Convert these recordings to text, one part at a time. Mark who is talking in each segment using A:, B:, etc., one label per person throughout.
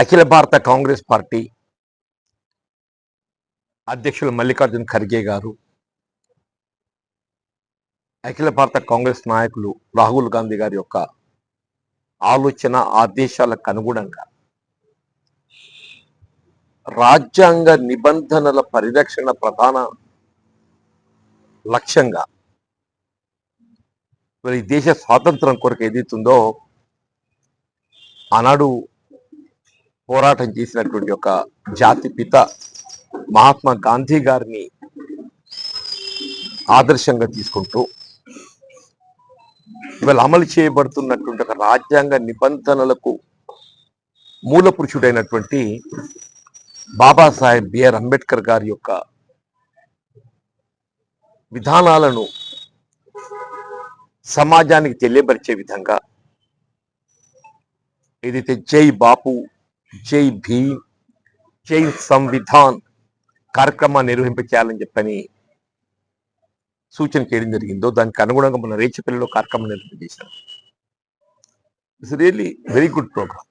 A: అఖిల భారత కాంగ్రెస్ పార్టీ అధ్యక్షులు మల్లికార్జున్ ఖర్గే గారు, అఖిల భారత కాంగ్రెస్ నాయకులు రాహుల్ గాంధీ గారి యొక్క ఆలోచన ఆదేశాలకు అనుగుణంగా రాజ్యాంగ నిబంధనల పరిరక్షణ ప్రధాన లక్ష్యంగా ఈ దేశ స్వాతంత్రం కొరకు ఏదైతుందో ఆనాడు పోరాటం చేసినటువంటి ఒక జాతిపిత మహాత్మా గాంధీ గారిని ఆదర్శంగా తీసుకుంటూ ఇవాళ అమలు చేయబడుతున్నటువంటి ఒక రాజ్యాంగ నిబంధనలకు మూల పురుషుడైనటువంటి బాబాసాహెబ్ బిఆర్ అంబేద్కర్ గారి యొక్క విధానాలను సమాజానికి తెలియపరిచే విధంగా ఏదైతే జై బాపు, జై భీమ్, జై సంవిధాన్ కార్యక్రమాన్ని నిర్వహింపచేయాలని చెప్పని సూచన చేయడం జరిగిందో దానికి అనుగుణంగా మన రేచపల్లిలో కార్యక్రమం నిర్వహించారు. It's really very good programme.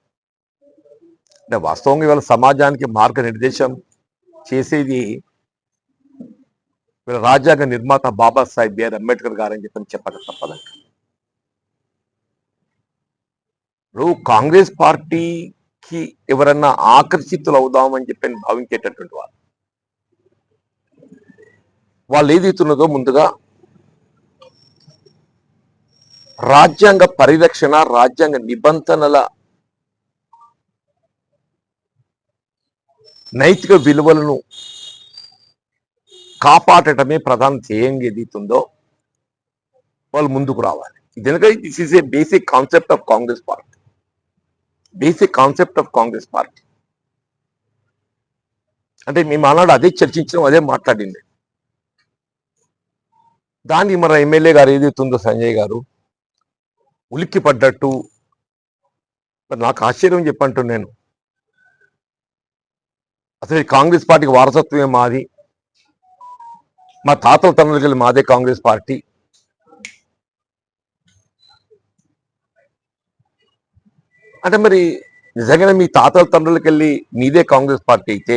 A: అంటే వాస్తవంగా ఇవాళ సమాజానికి మార్గనిర్దేశం చేసేది రాజ్యాంగ నిర్మాత బాబాసాహెబ్ బిఆర్ అంబేద్కర్ గారు అని చెప్పని చెప్పక తప్పదంట. ఇప్పుడు కాంగ్రెస్ పార్టీకి ఎవరన్నా ఆకర్షితులు అవుదామని చెప్పని భావించేటటువంటి వాళ్ళు ఏదైతున్నదో ముందుగా రాజ్యాంగ పరిరక్షణ, రాజ్యాంగ నిబంధనల నైతిక విలువలను కాపాడటమే ప్రధాన ధ్యేయంగా ఏదైతుందో వాళ్ళు ముందుకు రావాలి. ఎందుకంటే this is a basic concept of Congress party. Basic concept of Congress party అంటే మేము ఆనాడు అదే చర్చించడం, అదే మాట్లాడింది. దాన్ని మన ఎమ్మెల్యే గారు ఏదైతుందో సంజయ్ గారు ఉలిక్కి పడ్డట్టు నాకు ఆశ్చర్యం చెప్పంటూ నేను అసలు కాంగ్రెస్ పార్టీకి వారసత్వమే మాది, మా తాతల తండ్రులకి మాదే కాంగ్రెస్ పార్టీ. అంటే మరి నిజంగానే మీ తాతల తండ్రులకి వెళ్ళి మీదే కాంగ్రెస్ పార్టీ అయితే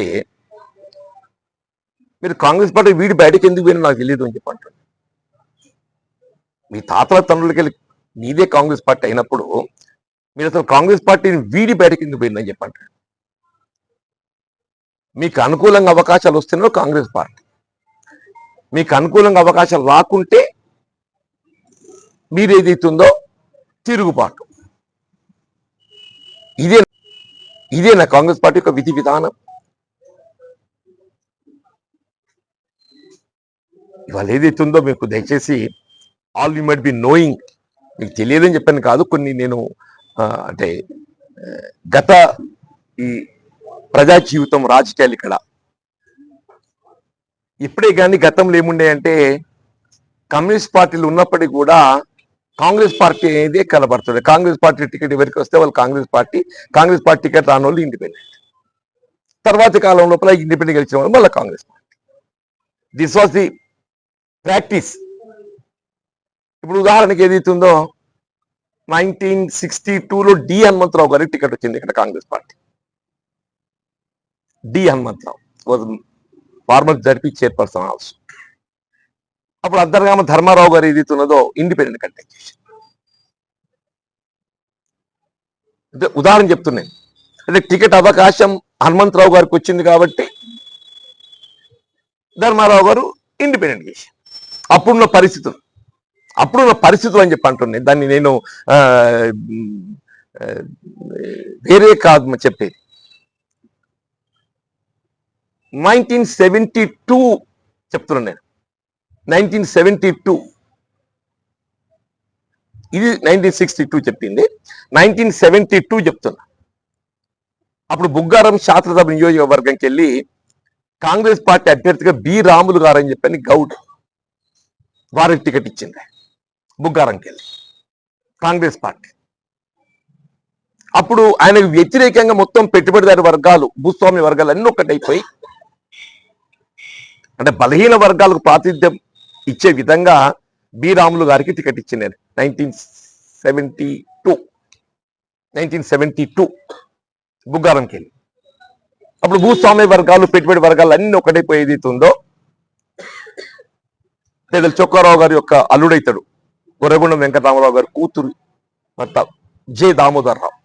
A: మీరు కాంగ్రెస్ పార్టీ వీడి బయటకు ఎందుకు పోయినా నాకు తెలియదు అని చెప్పంటారు. మీ తాతల తండ్రులకి వెళ్ళి మీదే కాంగ్రెస్ పార్టీ అయినప్పుడు మీరు అసలు కాంగ్రెస్ పార్టీని వీడి బయటకు ఎందుకు పోయిందని చెప్పంటారు. మీకు అనుకూలంగా అవకాశాలు వస్తున్నారో కాంగ్రెస్ పార్టీ, మీకు అనుకూలంగా అవకాశాలు రాకుంటే మీరేదైతుందో తిరుగుబాటు. ఇదే నా కాంగ్రెస్ పార్టీ యొక్క విధి విధానం. ఇవాళ ఏదైతుందో మీకు దయచేసి all you might be knowing, మీకు తెలియదని చెప్పాను కాదు, కొన్ని నేను అంటే గత ఈ ప్రజా జీవితం రాజకీయాలు ఇక్కడ ఇప్పుడే కానీ గతంలో ఏముండే అంటే కమ్యూనిస్ట్ పార్టీలు ఉన్నప్పటికీ కూడా కాంగ్రెస్ పార్టీ అనేది కనబడుతుంది. కాంగ్రెస్ పార్టీ టికెట్ ఎవరికి వస్తే వాళ్ళు కాంగ్రెస్ పార్టీ టికెట్ రాని వాళ్ళు ఇండిపెండెంట్. తర్వాతి కాలం లోపల ఇండిపెండెంట్ గెలిచిన వాళ్ళు మళ్ళీ Congress party. This was the practice. ఇప్పుడు ఉదాహరణకి ఏదైతుందో 1962లో డి హనుమంతరావు గారికి టికెట్ వచ్చింది ఇక్కడ Congress party. D Hanumantharao was former ZP chairperson also. అప్పుడు అద్దర్గామ ధర్మారావు గారు ఏదైతున్నదో ఇండిపెండెంట్ కంటెక్ట్ చేశారు. అంటే ఉదాహరణ చెప్తున్నాను. అంటే టికెట్ అవకాశం హనుమంతరావు గారికి వచ్చింది కాబట్టి ధర్మారావు గారు ఇండిపెండెంట్ చేశారు. అప్పుడున్న పరిస్థితులు అని చెప్పి అంటున్నాను. దాన్ని నేను వేరే కాదు చెప్పేది. 1972 చెప్తున్నాను నేను. 1972 ఇది 1962 చెప్పింది, 1972 చెప్తున్నా. అప్పుడు బుగ్గారం శాసనసభ నియోజకవర్గంకి వెళ్ళి కాంగ్రెస్ పార్టీ అభ్యర్థిగా బి రాములు గారు అని చెప్పని గౌడ్ వారికి టికెట్ ఇచ్చింది బుగ్గారంకి వెళ్ళి కాంగ్రెస్ పార్టీ. అప్పుడు ఆయనకు వ్యతిరేకంగా మొత్తం పెట్టుబడిదారు వర్గాలు, భూస్వామ్య వర్గాలు అన్నీ ఒక్కటైపోయి, అంటే బలహీన వర్గాలకు ప్రాతినిధ్యం ఇచ్చే విధంగా బి రాములు గారికి టికెట్ ఇచ్చింది 1972 బుగ్గారంకి వెళ్ళి. అప్పుడు భూస్వామ్య వర్గాలు, పెట్టుబడి వర్గాలు అన్ని ఒకటైపోయేది ఉందో, పెద్దలు చొక్కారావు గారి యొక్క అల్లుడైతాడు గొర్రెగొండం వెంకటరామరావు గారి కూతురు భర్త జె దామోదర్రావు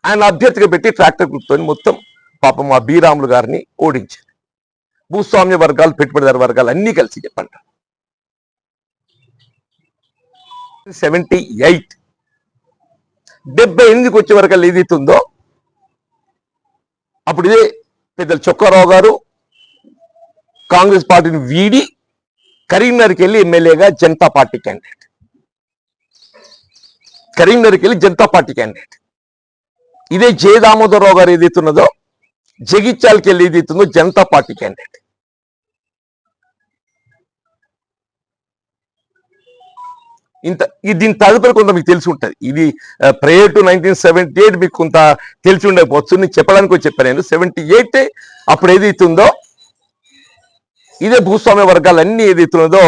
A: ఆయన అభ్యర్థిగా పెట్టి ట్రాక్టర్ గ్రూప్తో మొత్తం పాపం ఆ బి రాములు గారిని ఓడించారు. భూస్వామ్య వర్గాలు, పెట్టుబడిదారు వర్గాలు అన్ని కలిసి చెప్పండి. 78 వచ్చే వరకు ఏదైతుందో అప్పుడు ఇదే పెద్దలు చొక్కారావు గారు కాంగ్రెస్ పార్టీని వీడి కరీంనగర్కి వెళ్ళి ఎమ్మెల్యేగా జనతా పార్టీ క్యాండిడేట్. కరీంనగర్కి వెళ్ళి జనతా పార్టీ క్యాండిడేట్. ఇదే జె దామోదరరావు గారు ఏదైతున్నదో జగిత్యాలకి వెళ్ళి ఏదైతుందో జనతా పార్టీ క్యాండిడేట్. దీని తదుపరి కొంత మీకు తెలిసి ఉంటుంది. ఇది ప్రేయర్ టు 1978 మీకు కొంత తెలిసి ఉండకపోవచ్చు, నేను చెప్పడానికి చెప్పాను. నేను 78 అప్పుడు ఏదైతుందో ఇదే భూస్వామ్య వర్గాలన్నీ ఏదైతున్నదో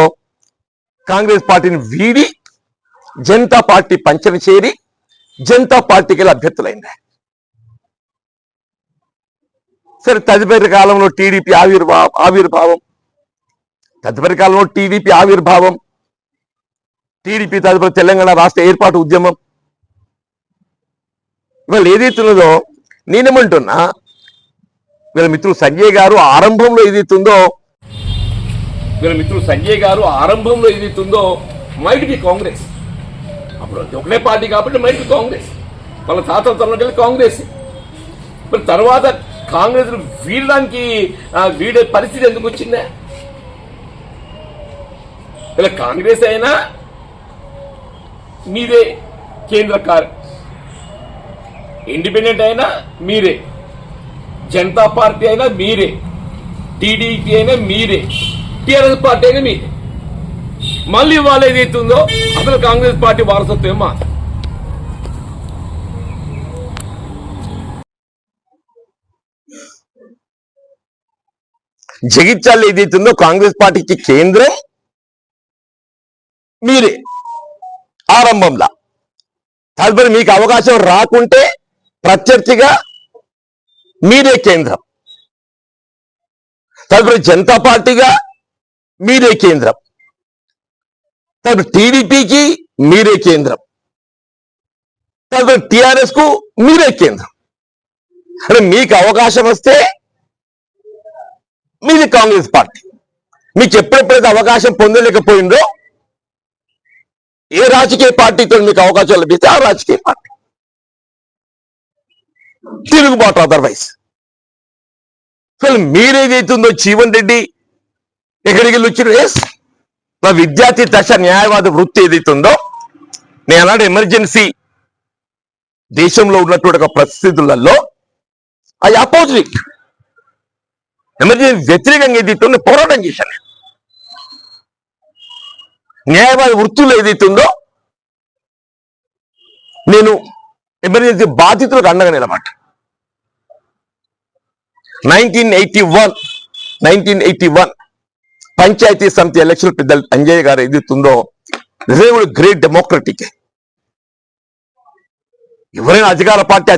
A: కాంగ్రెస్ పార్టీని వీడి జనతా పార్టీ పంచన చేరి జనతా పార్టీకి వెళ్ళి అభ్యర్థులైంది. సరే, తదుపరి కాలంలో టీడీపీ ఆవిర్భావం, టీడీపీ తదుపరి తెలంగాణ రాష్ట్ర ఏర్పాటు ఉద్యమం, ఇవాళ ఏదైతున్నదో నేనేమంటున్నా, వీళ్ళ మిత్రుడు సంజయ్ గారు ఆరంభంలో ఏదైతుందో మైట్ బి కాంగ్రెస్. అప్పుడు ఒకటే పార్టీ కాబట్టి మైట్ బి కాంగ్రెస్, వాళ్ళ తాతల తరంలోకి వెళ్ళి కాంగ్రెస్. మరి తర్వాత కాంగ్రెస్ వీడడానికి వీడే పరిస్థితి ఎందుకు వచ్చిందా? ఇలా కాంగ్రెస్ అయినా మీరే కేంద్ర ఇండిపెండెంట్ అయినా మీరే, జనతా పార్టీ అయినా మీరే, టీడీపీ అయినా మీరే, టీఆర్ఎస్ పార్టీ అయినా మీరే. మళ్ళీ వాళ్ళు ఏదైతుందో అసలు కాంగ్రెస్ పార్టీ వారసత్వం మా జగిత్యాల ఏదైతుందో కాంగ్రెస్ పార్టీకి కేంద్రం మీరే ఆరంభంలో. తదుపరి మీకు అవకాశం రాకుంటే ప్రత్యర్థిగా మీరే కేంద్రం, తదుపరి జనతా పార్టీగా మీరే కేంద్రం, తదుపరి టీడీపీకి మీరే కేంద్రం, తదుపరి టిఆర్ఎస్ కు మీరే కేంద్రం. అంటే మీకు అవకాశం వస్తే మీది కాంగ్రెస్ పార్టీ. మీకు ఎప్పుడెప్పుడైతే అవకాశం పొందలేకపోయిందో ఏ రాజకీయ పార్టీతో మీకు అవకాశం లభిస్తే ఆ రాజకీయ పార్టీ తిరుగుబాటు. అదర్వైజ్ మీరేదైతుందో జీవన్ రెడ్డి ఎక్కడికి వెళ్ళి వచ్చిన నా విద్యార్థి దశ న్యాయవాద వృత్తి ఏదైతుందో, నేను అలాంటి ఎమర్జెన్సీ దేశంలో ఉన్నటువంటి ఒక పరిస్థితులలో ఐ అపోజ్ ఇట్. ఎమర్జెన్సీ వ్యతిరేకంగా ఏదైతుందో పోరాటం చేశాను. న్యాయవాద వృత్తుల్లో ఏదైతుందో నేను ఎమర్జెన్సీ బాధితులకు అండగా నిలబడ్డా. 1981 పంచాయతీ సమితి ఎలక్షన్ పెద్దలు అంజయ్య గారు ఏదైతుందో నిజంగా గ్రేట్ డెమోక్రటిక్. ఎవరైనా అధికార పార్టీ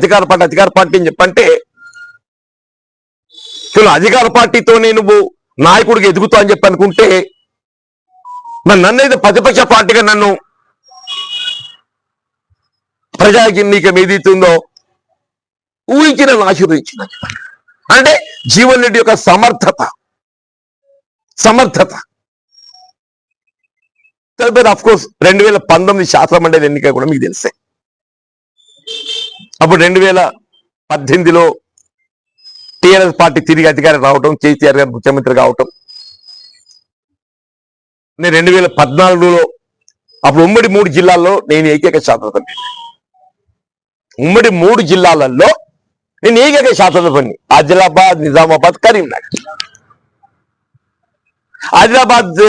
A: అని చెప్పంటే అధికార పార్టీతోనే నువ్వు నాయకుడికి ఎదుగుతా అని చెప్పి అనుకుంటే మరి నన్నైతే ప్రతిపక్ష పార్టీగా నన్ను ప్రజాకిన్నీకం ఏదైతుందో ఊహించిన ఆశీర్వదించిన అంటే జీవన్ రెడ్డి యొక్క సమర్థత. తదుపరి అఫ్ కోర్స్ 2019 శాసనమండలి ఎన్నిక కూడా మీకు తెలిసే. అప్పుడు 2018లో టిఆర్ఎస్ పార్టీ తిరిగి అధికారం రావటం, కేసీఆర్ గారు ముఖ్యమంత్రి కావటం. నేను 2014లో అప్పుడు ఉమ్మడి 3 జిల్లాల్లో నేను ఏకైక శాసనసభ్యుడిని. ఉమ్మడి 3 జిల్లాలలో నేను ఏకైక శాసనసభ్యుడిని. ఆదిలాబాద్, నిజామాబాద్, కరీంనగర్. ఆదిలాబాద్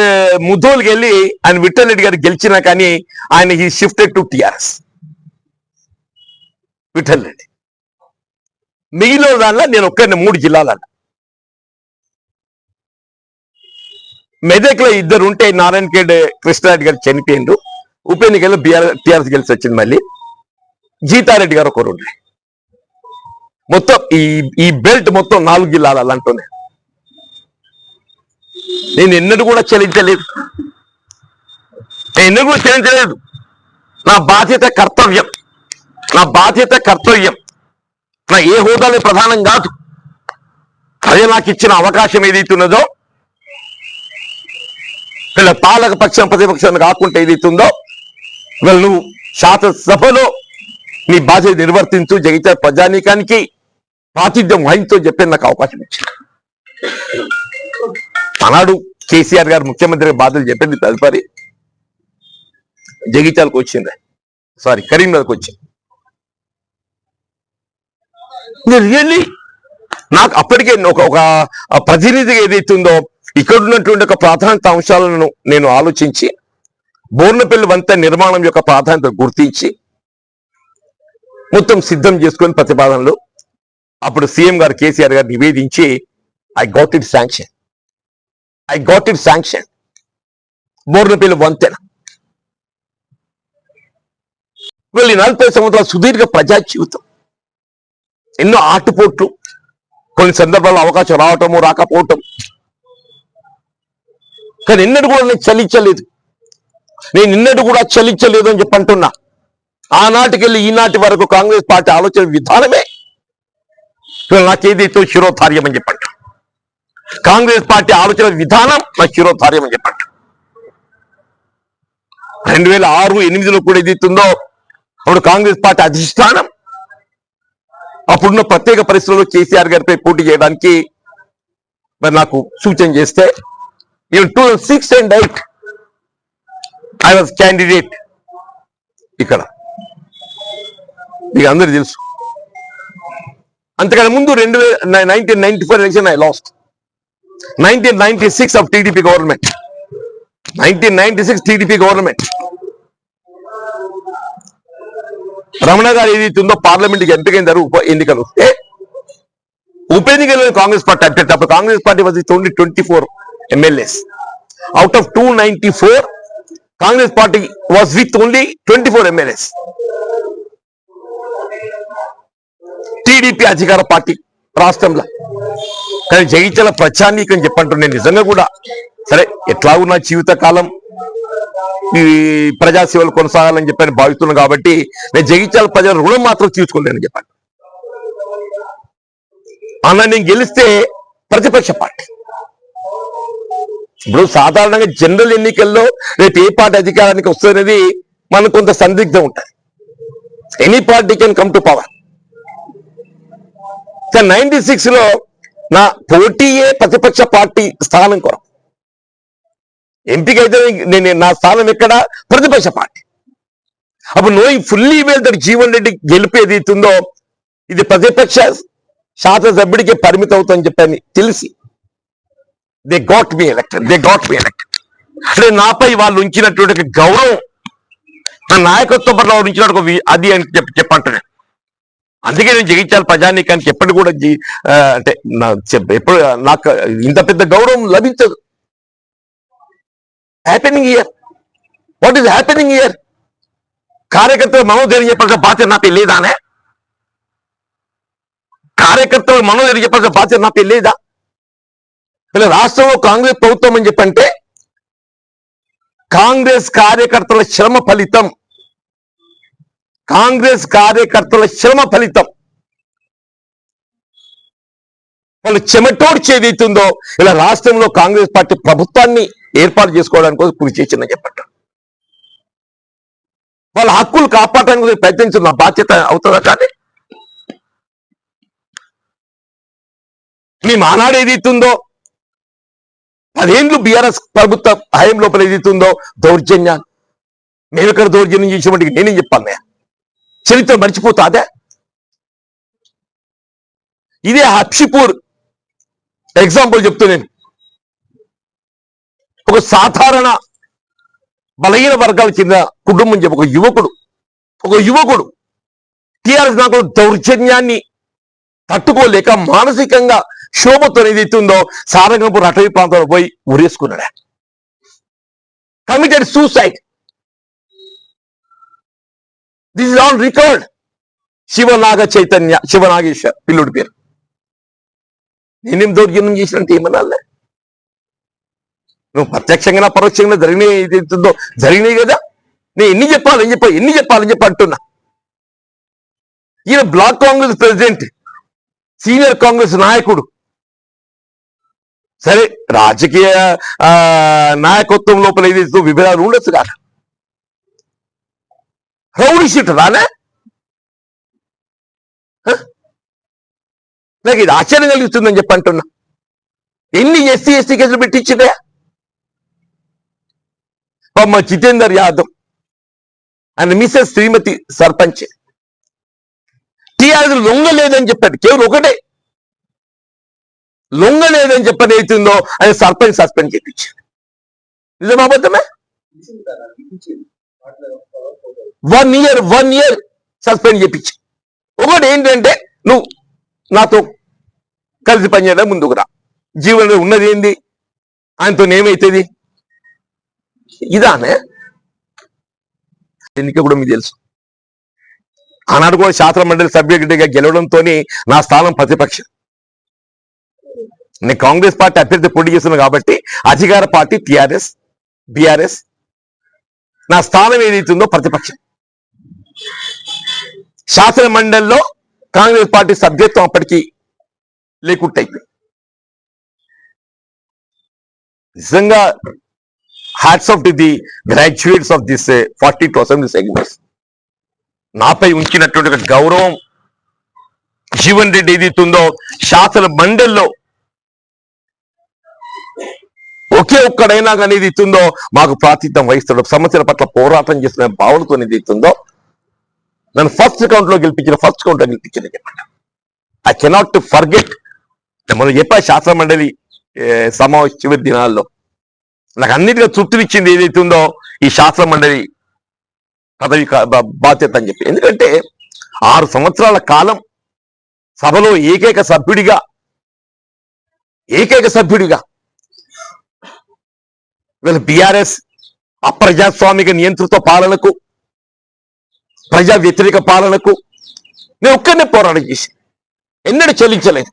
A: ముధోల్కి వెళ్ళి ఆయన విఠల్ రెడ్డి గారు గెలిచినా కానీ ఆయన ఈ shifted to TRS. Vithal Reddy మిగిలిన దానిలో నేను ఒక్కరిని 3 జిల్లాలలో. మెదక్లో 2 ఉంటే నారాయణ ఖేడ్ కృష్ణారెడ్డి గారు చనిపోయిండు. ఉప ఎన్నికల్లో టిఆర్ఎస్ గెలిచి వచ్చింది. మళ్ళీ జీతారెడ్డి గారు ఒకరు ఉండే. మొత్తం ఈ బెల్ట్ మొత్తం 4 జిల్లాలలో అంటూనే నేను ఎన్నడూ కూడా చెల్లించలేదు. నా బాధ్యత కర్తవ్యం. నా ఏ హోదాలో ప్రధానం కాదు. అదే నాకు ఇచ్చిన అవకాశం ఏదైతున్నదో, వీళ్ళ పాలక పక్షం ప్రతిపక్షం కాకుండా ఏదైతుందో, వీళ్ళు నువ్వు శాసనసభలో నీ బాధ్యత నిర్వర్తించు, జగిత్యాల ప్రజానీకానికి ప్రాతిథ్యం వహించు చెప్పి నాకు అవకాశం ఇచ్చింది. ఆనాడు కేసీఆర్ గారు ముఖ్యమంత్రి బాధ్యతలు చెప్పింది తదుపరి జగిత్యాలకు వచ్చింది, కరీంనగర్కి వచ్చింది. రియల్లీ నాకు అప్పటికే ఒక ప్రతినిధిగా ఏదైతుందో ఇక్కడ ఉన్నటువంటి ఒక ప్రాధాన్యత అంశాలను నేను ఆలోచించి బోర్నపల్లి వంతెన నిర్మాణం యొక్క ప్రాధాన్యత గుర్తించి మొత్తం సిద్ధం చేసుకొని ప్రతిపాదనలు అప్పుడు సీఎం గారు కేసీఆర్ గారు నివేదించి I got it sanction. Bornapalli వంతెన వీళ్ళు 40 సంవత్సరాల సుదీర్ఘ ప్రజా జీవితం, ఎన్నో ఆటుపోట్లు, కొన్ని సందర్భాల్లో అవకాశం రావటము రాకపోవటం, కానీ ఎన్నడూ కూడా నేను చలించలేదు అని చెప్పంటున్నా. ఆనాటికెళ్ళి ఈనాటి వరకు కాంగ్రెస్ పార్టీ ఆలోచన విధానమే నాకేదైతే శిరోధార్యం అని చెప్పంట. కాంగ్రెస్ పార్టీ ఆలోచన విధానం నాకు శిరోధార్యం అని చెప్పంట. 2006-8లో కూడా ఏదైతుందో అప్పుడు కాంగ్రెస్ పార్టీ అధిష్టానం అప్పుడున్న ప్రత్యేక పరిస్థితుల్లో కేసీఆర్ గారిపై పోటీ చేయడానికి మరి నాకు సూచన చేస్తే, even 2006 and 2008 I was candidate. ఇక్కడ మీకు అందరూ తెలుసు. అంతకన్నా ముందు 1994 election I last. 1996 of TDP government. 1996 TDP government. Ramana గారు ఏదైతే ఉందో పార్లమెంట్కి ఎంపికైన ఉప ఎన్నికలు వస్తే ఉప ఎన్నికల్లో కాంగ్రెస్ పార్టీ అభ్యర్థి, అప్పుడు Congress party was only 24 MLAs. Out of 294, Congress party was with only 24 MLAs. TDP అధికార పార్టీ రాష్ట్రంలో. కానీ జగిత్యాల ప్రజానీకం చెప్పంటూ నేను నిజంగా కూడా సరే ఎట్లా ఉన్న జీవితకాలం ఈ ప్రజాసేవలు కొనసాగాలని చెప్పని భావిస్తున్నాను కాబట్టి నేను జగిత్యాల ప్రజల రుణం మాత్రం తీర్చుకోలేని చెప్పండి. అన్న నేను గెలిస్తే ప్రతిపక్ష పార్టీ. ఇప్పుడు సాధారణంగా జనరల్ ఎన్నికల్లో రేపు ఏ పార్టీ అధికారానికి వస్తుందనేది మనకు కొంత సందిగ్ధం ఉంటుంది. Any party can come to power. 96లో నా పోటీయే ప్రతిపక్ష పార్టీ స్థానం కొరకు. ఎంపిక అయితే నేను నా స్థానం ఎక్కడ? ప్రతిపక్ష పార్టీ. అప్పుడు knowing fully well that Jeevan Reddy గెలిపి ఏదైతుందో ఇది ప్రతిపక్ష శాసనసభ్యుడికి పరిమితం అవుతుందని చెప్పని తెలిసి దే గాట్ మీ ఎలక్టెడ్. అంటే నాపై వాళ్ళు ఉంచినటువంటి గౌరవం, నా నాయకత్వం పట్ల వాళ్ళు ఉంచినట్టు అది అని చెప్పంటున్నాను. అందుకే నేను జగిత్యాల ప్రజానీకానికి ఎప్పటి కూడా అంటే ఎప్పుడు నాకు ఇంత పెద్ద గౌరవం లభించదు. Happening year, what is happening year? కార్యకర్తలు మనోధైర్యం చెప్పాల్సిన బాధ్యత నాపై లేదానే? కార్యకర్తలు మనోధైర్యం చెప్పాల్సిన బాధ్యత నాపై లేదా? ఇలా రాష్ట్రంలో కాంగ్రెస్ ప్రభుత్వం అని చెప్పంటే కాంగ్రెస్ కార్యకర్తల శ్రమ ఫలితం, వాళ్ళు చెమటోడ్చి ఏదైతుందో ఇలా రాష్ట్రంలో కాంగ్రెస్ పార్టీ ప్రభుత్వాన్ని ఏర్పాటు చేసుకోవడానికి కోసం కృషి చేసిందని చెప్పంట. వాళ్ళ హక్కులు కాపాడడానికి ప్రయత్నించిన బాధ్యత అవుతుందా? కానీ మీ మానాడు ఏదైతుందో 10 ఏళ్ళు బీఆర్ఎస్ ప్రభుత్వ హయాం లోపల ఏదైతుందో దౌర్జన్యాలు, మేము ఇక్కడ దౌర్జన్యం చేసేవాటికి నేనేం చెప్పాలి? చరిత్ర మర్చిపోతాదే? ఇదే హప్షిపూర్ ఎగ్జాంపుల్ చెప్తూ నేను ఒక సాధారణ బలహీన వర్గాల చెందిన కుటుంబం చెప్పి ఒక యువకుడు టిఆర్ఎస్ నాకు దౌర్జన్యాన్ని తట్టుకోలేక మానసికంగా శోభతో ఏదైతుందో సారంగపూర్ అటవీ ప్రాంతంలో పోయి ఉరేసుకున్నాడు. Committed suicide. This is on record. Shivanageshwar పిల్లుడి పేరు. నేనేం దౌర్జన్యం చేసినంటే ఏమన్నాలే, నువ్వు ప్రత్యక్షంగా పరోక్షంగా జరిగినాయి కదా. నేను ఎన్ని చెప్పాలని చెప్పి అంటున్నా. ఈయన block Congress president, senior Congress నాయకుడు. సరే, రాజకీయ నాయకత్వం లోపల ఏదైతే విభేదాలు ఉండొచ్చు కాక రౌడీ షీట్ రానే. నాకు ఇది ఆశ్చర్యం కలుగుతుందని చెప్పి అంటున్నా. ఎన్ని ఎస్సీ కేసులు పెట్టించిందే. మా జితేందర్ యాదవ్ అండ్ మిసెస్ శ్రీమతి సర్పంచ్ టీఆర్ఎస్ లొంగలేదని చెప్పాడు. కేవలం ఒకటే, లొంగలేదని చెప్పని అవుతుందో అది సర్పంచ్ సస్పెండ్ చేయించాడు. నిజమా అబద్ధమే? 1 year సస్పెండ్ చేయించి. ఒకటి ఏంటంటే, నువ్వు నాతో కలిసి పనిచేయడం ముందుకు రా. జీవనంలో ఉన్నది ఏంది, ఆయనతో ఏమైతుంది ఇదానే. ఎన్నిక కూడా మీకు తెలుసు. ఆనాడు కూడా శాసన మండలి సభ్యుడిగా గెలవడంతో నా స్థానం ప్రతిపక్షం. నేను కాంగ్రెస్ పార్టీ అభ్యర్థి పోటీ చేస్తున్నాను కాబట్టి అధికార పార్టీ బీఆర్ఎస్, నా స్థానం ఏదైతుందో ప్రతిపక్షం. శాసన మండలిలో కాంగ్రెస్ పార్టీ సభ్యత్వం అప్పటికి లేకుండా అయిపోయింది. నిజంగా hats off to the graduates of this 42 assembly segments. నాపై ఉంచినటువంటి ఒక గౌరవం. జీవన్ రెడ్డి ఏదైతుందో శాసన మండలిలో ఒకే ఒక్కడైనా కానీ ఏదైతుందో మాకు ప్రాతినిధ్యం వహిస్తాడు, సమస్యల పట్ల పోరాటం చేస్తున్న భావనతో ఏదైతుందో నన్ను ఫస్ట్ కౌంట్లో గెలిపించిన చెప్పండి. I cannot forget. మనం చెప్పా శాసన మండలి సమావేశ చివరి దినాల్లో నాకు అన్నిటిగా తృప్తినిచ్చింది ఏదైతుందో ఈ శాసన మండలి పదవి బాధ్యత అని చెప్పి. ఎందుకంటే 6 సంవత్సరాల కాలం సభలో ఏకైక సభ్యుడిగా వీళ్ళ బీఆర్ఎస్ అప్రజాస్వామిక నియంత్రిత పాలనకు, ప్రజా వ్యతిరేక పాలనకు నేను ఒక్కరినే పోరాటం చేసి ఎన్నడూ చెల్లించలేదు.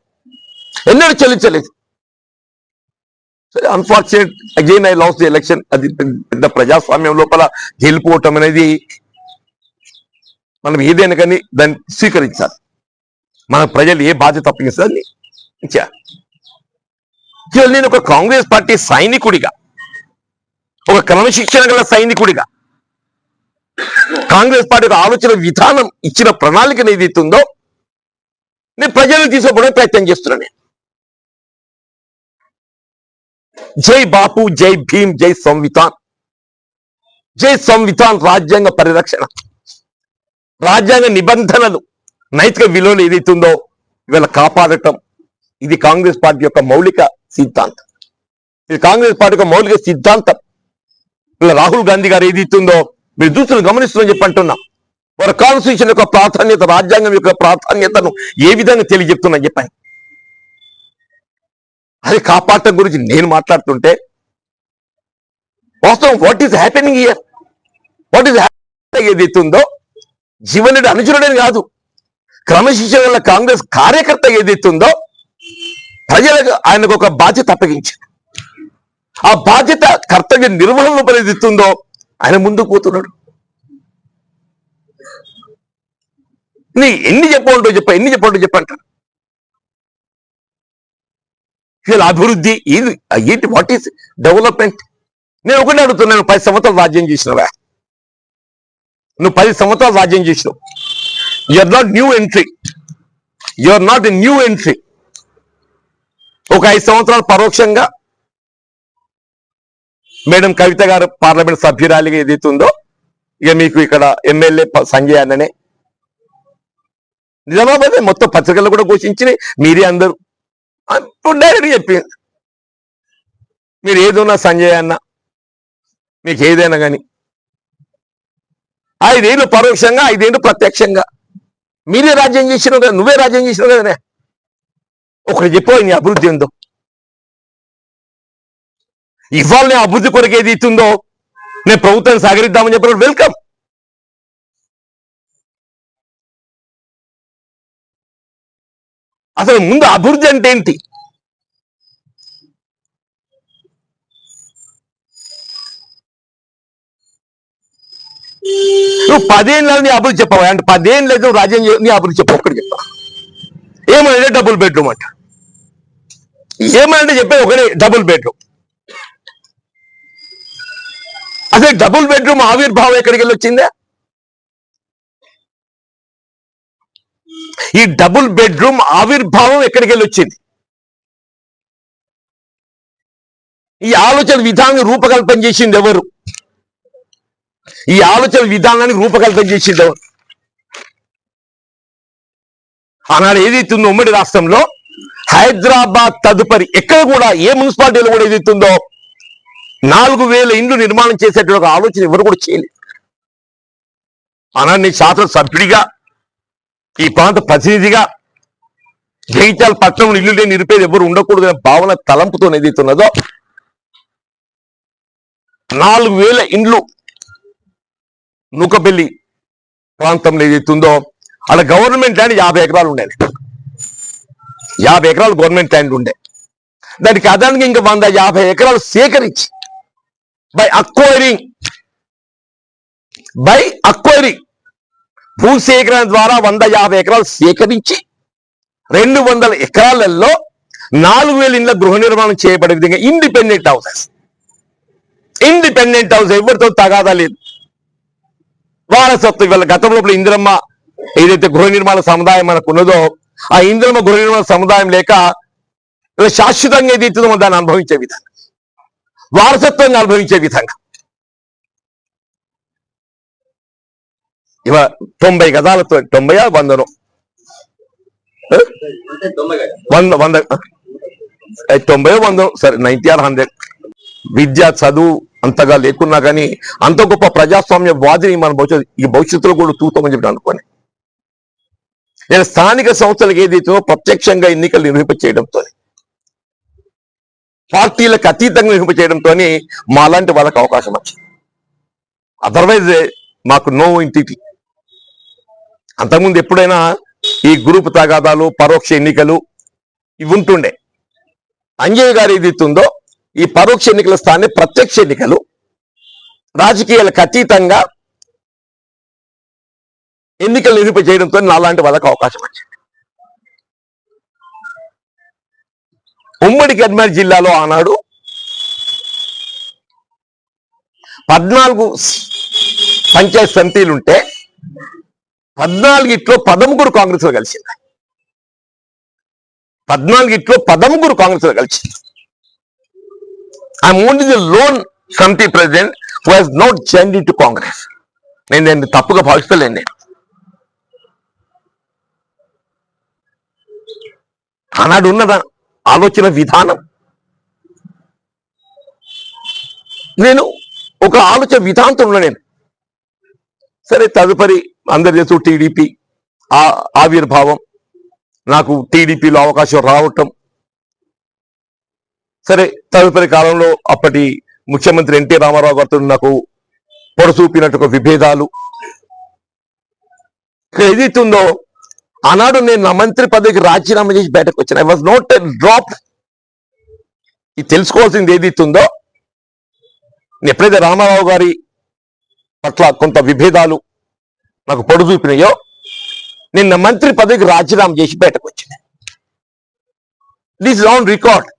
A: సరే, unfortunate again I last the election. అది పెద్ద ప్రజాస్వామ్యం లోపల గెలుపుకోవటం అనేది మనం ఏదైనా కానీ దాన్ని స్వీకరించాలి. మన ప్రజలు ఏ బాధ్యత అప్పగిస్తారు నేను ఒక కాంగ్రెస్ పార్టీ సైనికుడిగా, ఒక క్రమశిక్షణ గల సైనికుడిగా, కాంగ్రెస్ పార్టీ ఆలోచన విధానం ఇచ్చిన ప్రణాళిక ఏదైతుందో నేను ప్రజలకు తీసుకోవడానికి ప్రయత్నం చేస్తున్నాను. జై బాపు, జై భీమ్, జై సంవిధాన్, రాజ్యాంగ పరిరక్షణ, రాజ్యాంగ నిబంధనలు, నైతిక విలువలు ఏదైతుందో ఇవాళ కాపాడటం, ఇది కాంగ్రెస్ పార్టీ యొక్క మౌలిక సిద్ధాంతం. ఇలా రాహుల్ గాంధీ గారు ఏదైతుందో మీరు దూసులు గమనిస్తుందని చెప్పి అంటున్నాం. వారి కాన్స్టిట్యూషన్ యొక్క ప్రాధాన్యత, రాజ్యాంగం యొక్క ప్రాధాన్యతను ఏ విధంగా తెలియజెప్తున్నా చెప్పాను. అది కాపాడటం గురించి నేను మాట్లాడుతుంటే వాస్తవం వాట్ ఈస్ హ్యాపెనింగ్ ఏదైతుందో జీవన్ రెడ్డి అనుచరుడని కాదు, క్రమశిక్షణ వల్ల కాంగ్రెస్ కార్యకర్త ఏదైతుందో ప్రజలకు ఆయనకు ఒక బాధ్యత అప్పగించారు. ఆ బాధ్యత కర్తవ్య నిర్వహణ లోపల ఏదైతుందో ఆయన ముందుకు పోతున్నాడు. నీ ఎన్ని చెప్పంటో చెప్పంటారు. ఇలా అభివృద్ధి ఏంటి, వాట్ ఈస్ డెవలప్మెంట్? నేను ఒకటి అడుగుతున్నాను, 10 సంవత్సరాలు రాజ్యం చేసినవా? నువ్వు 10 సంవత్సరాలు రాజ్యం చేసినావు. You're not new entry. ఒక 5 సంవత్సరాలు పరోక్షంగా మేడం కవిత గారు పార్లమెంట్ సభ్యురాలిగా ఏదైతుందో, ఇక మీకు ఇక్కడ ఎమ్మెల్యే సంజయ్ అన్ననే, నిజామాబాద్ మొత్తం పత్రికల్లో కూడా ఘోషించినాయి, మీరే అందరూ ఇప్పుడు డైరెక్ట్ చెప్పింది. మీరు ఏదన్నా సంజయ్ అన్న, మీకు ఏదైనా కానీ 5 ఏళ్ళు పరోక్షంగా 5 ఏళ్ళు ప్రత్యక్షంగా మీరే రాజ్యం చేసినావు కదా, నువ్వే రాజ్యం చేసినావు కదనే. ఒకటి చెప్పు, నీ అభివృద్ధి ఉందో ఇవాళ నేను అభివృద్ధి కొరకు ఏది ఇస్తుందో నేను ప్రభుత్వాన్ని సహకరిద్దామని చెప్పిన వెల్కమ్. అసలు ముందు అభివృద్ధి అంటే ఏంటి? నువ్వు 10 ఏళ్ళ నీ అభివృద్ధి చెప్పావు అంటే 10 ఏళ్ళు లేదు రాజ్యం నీ అభివృద్ధి చెప్పు. ఒక్కటి చెప్పా ఏమంటే డబుల్ బెడ్రూమ్ అంట, ఏమంటే చెప్పే ఒకటే డబుల్ బెడ్రూమ్. అసలు డబుల్ బెడ్రూమ్ ఆవిర్భావం ఎక్కడికి వెళ్ళి వచ్చిందా? ఈ డబుల్ బెడ్రూమ్ ఆవిర్భావం ఎక్కడికి వెళ్ళి వచ్చింది? ఈ ఆలోచన విధానాన్ని రూపకల్పన చేసింది ఎవరు? ఈ ఆలోచన విధానాన్ని రూపకల్పన చేసింది ఎవరు? ఆనాడు ఏదైతుందో ఉమ్మడి రాష్ట్రంలో హైదరాబాద్ తదుపరి ఎక్కడ కూడా ఏ మున్సిపాలిటీలో కూడా ఏదైతుందో 4000 ఇండ్లు నిర్మాణం చేసేటువంటి ఒక ఆలోచన ఎవరు కూడా చేయలేదు. ఆనాడు నీ శాసన సభ్యుడిగా, ఈ ప్రాంత ప్రతినిధిగా జగిత్యాల పట్టణంలో ఇల్లు లేని నిరుపేద ఎవరు ఉండకూడదు అనే భావన తలంపుతో ఏదైతున్నదో 4000 ఇండ్లు నూకపల్లి ప్రాంతంలో ఏదైతుందో అక్కడ గవర్నమెంట్ ల్యాండ్ 50 ఎకరాలు ఉండేది. 50 ఎకరాలు గవర్నమెంట్ ల్యాండ్ ఉండే. దానికి అదనంగా ఇంకా 150 ఎకరాలు సేకరించి బై అక్వైరింగ్ భూసేకరణ ద్వారా 150 ఎకరాలు సేకరించి 200 ఎకరాలలో 4000 ఇండ్ల గృహ నిర్మాణం చేయబడే విధంగా ఇండిపెండెంట్ హౌస్ ఎవరితో తగాదా లేదు. వారసత్వం ఇవాళ గతంలో ఇందిరమ్మ ఏదైతే గృహ నిర్మాణ సముదాయం మనకు ఉన్నదో ఆ ఇందిరమ్మ గృహ నిర్మాణ సముదాయం లేక శాశ్వతంగా ఏదైతుందో దాన్ని అనుభవించే విధంగా, వారసత్వంగా అనుభవించే విధంగా ఇవ 90 గజాలతో 90 100 సరే 90 or 100 విద్య చదువు అంతగా లేకున్నా కానీ అంత గొప్ప ప్రజాస్వామ్య వాదిని మన భవిష్యత్తులో కూడా తూతామని చెప్పి అనుకోని నేను స్థానిక సంస్థలకు ఏదైతే ప్రత్యక్షంగా ఎన్నికలు నిర్వహింపచేయడంతో, పార్టీలకు అతీతంగా నిర్వహింపచేయడంతో మాలాంటి వాళ్ళకి అవకాశం వచ్చింది. అదర్వైజ్ మాకు నో ఇంటిటీ. అంతకుముందు ఎప్పుడైనా ఈ గ్రూప్ తగాదాలు, పరోక్ష ఎన్నికలు ఇవి ఉంటుండే. అంజయ్ గారు ఏదైతుందో ఈ పరోక్ష ఎన్నికల స్థానే ప్రత్యక్ష ఎన్నికలు, రాజకీయాలకు అతీతంగా ఎన్నికలు నిర్వహింపచేయడంతో నాలాంటి వాళ్ళకి అవకాశం వచ్చింది. ఉమ్మడి కరీంనగర్ జిల్లాలో ఆనాడు 14 పంచాయత్ సమితిలుంటే 14 13 కాంగ్రెస్ లో కలిసింది. 14 13 కాంగ్రెస్ లో కలిసింది. I'm only the lone committee president who has not joined into Congress. నేను తప్పుగా భావిస్తలేను. నేను ఆనాడు ఉన్నదా ఆలోచన విధానం, నేను ఒక ఆలోచన విధానంతో ఉన్నా. నేను సరే తదుపరి అందరి చేస్తూ టీడీపీ ఆవిర్భావం, నాకు టీడీపీలో అవకాశం రావటం, సరే తదుపరి కాలంలో అప్పటి ముఖ్యమంత్రి ఎన్టీ రామారావు గారితో నాకు పొడసూపినట్టు ఒక విభేదాలు ఏదైతుందో ఆనాడు నేను నా మంత్రి పదవికి రాజీనామా చేసి బయటకు వచ్చాను. I was not drop. ఇది తెలుసుకోవాల్సింది ఏదైతుందో, ఎప్పుడైతే రామారావు గారి పట్ల కొంత విభేదాలు నాకు పొడసూపినాయో నేను నా మంత్రి పదవికి రాజీనామా చేసి బయటకు వచ్చాను. This is on record.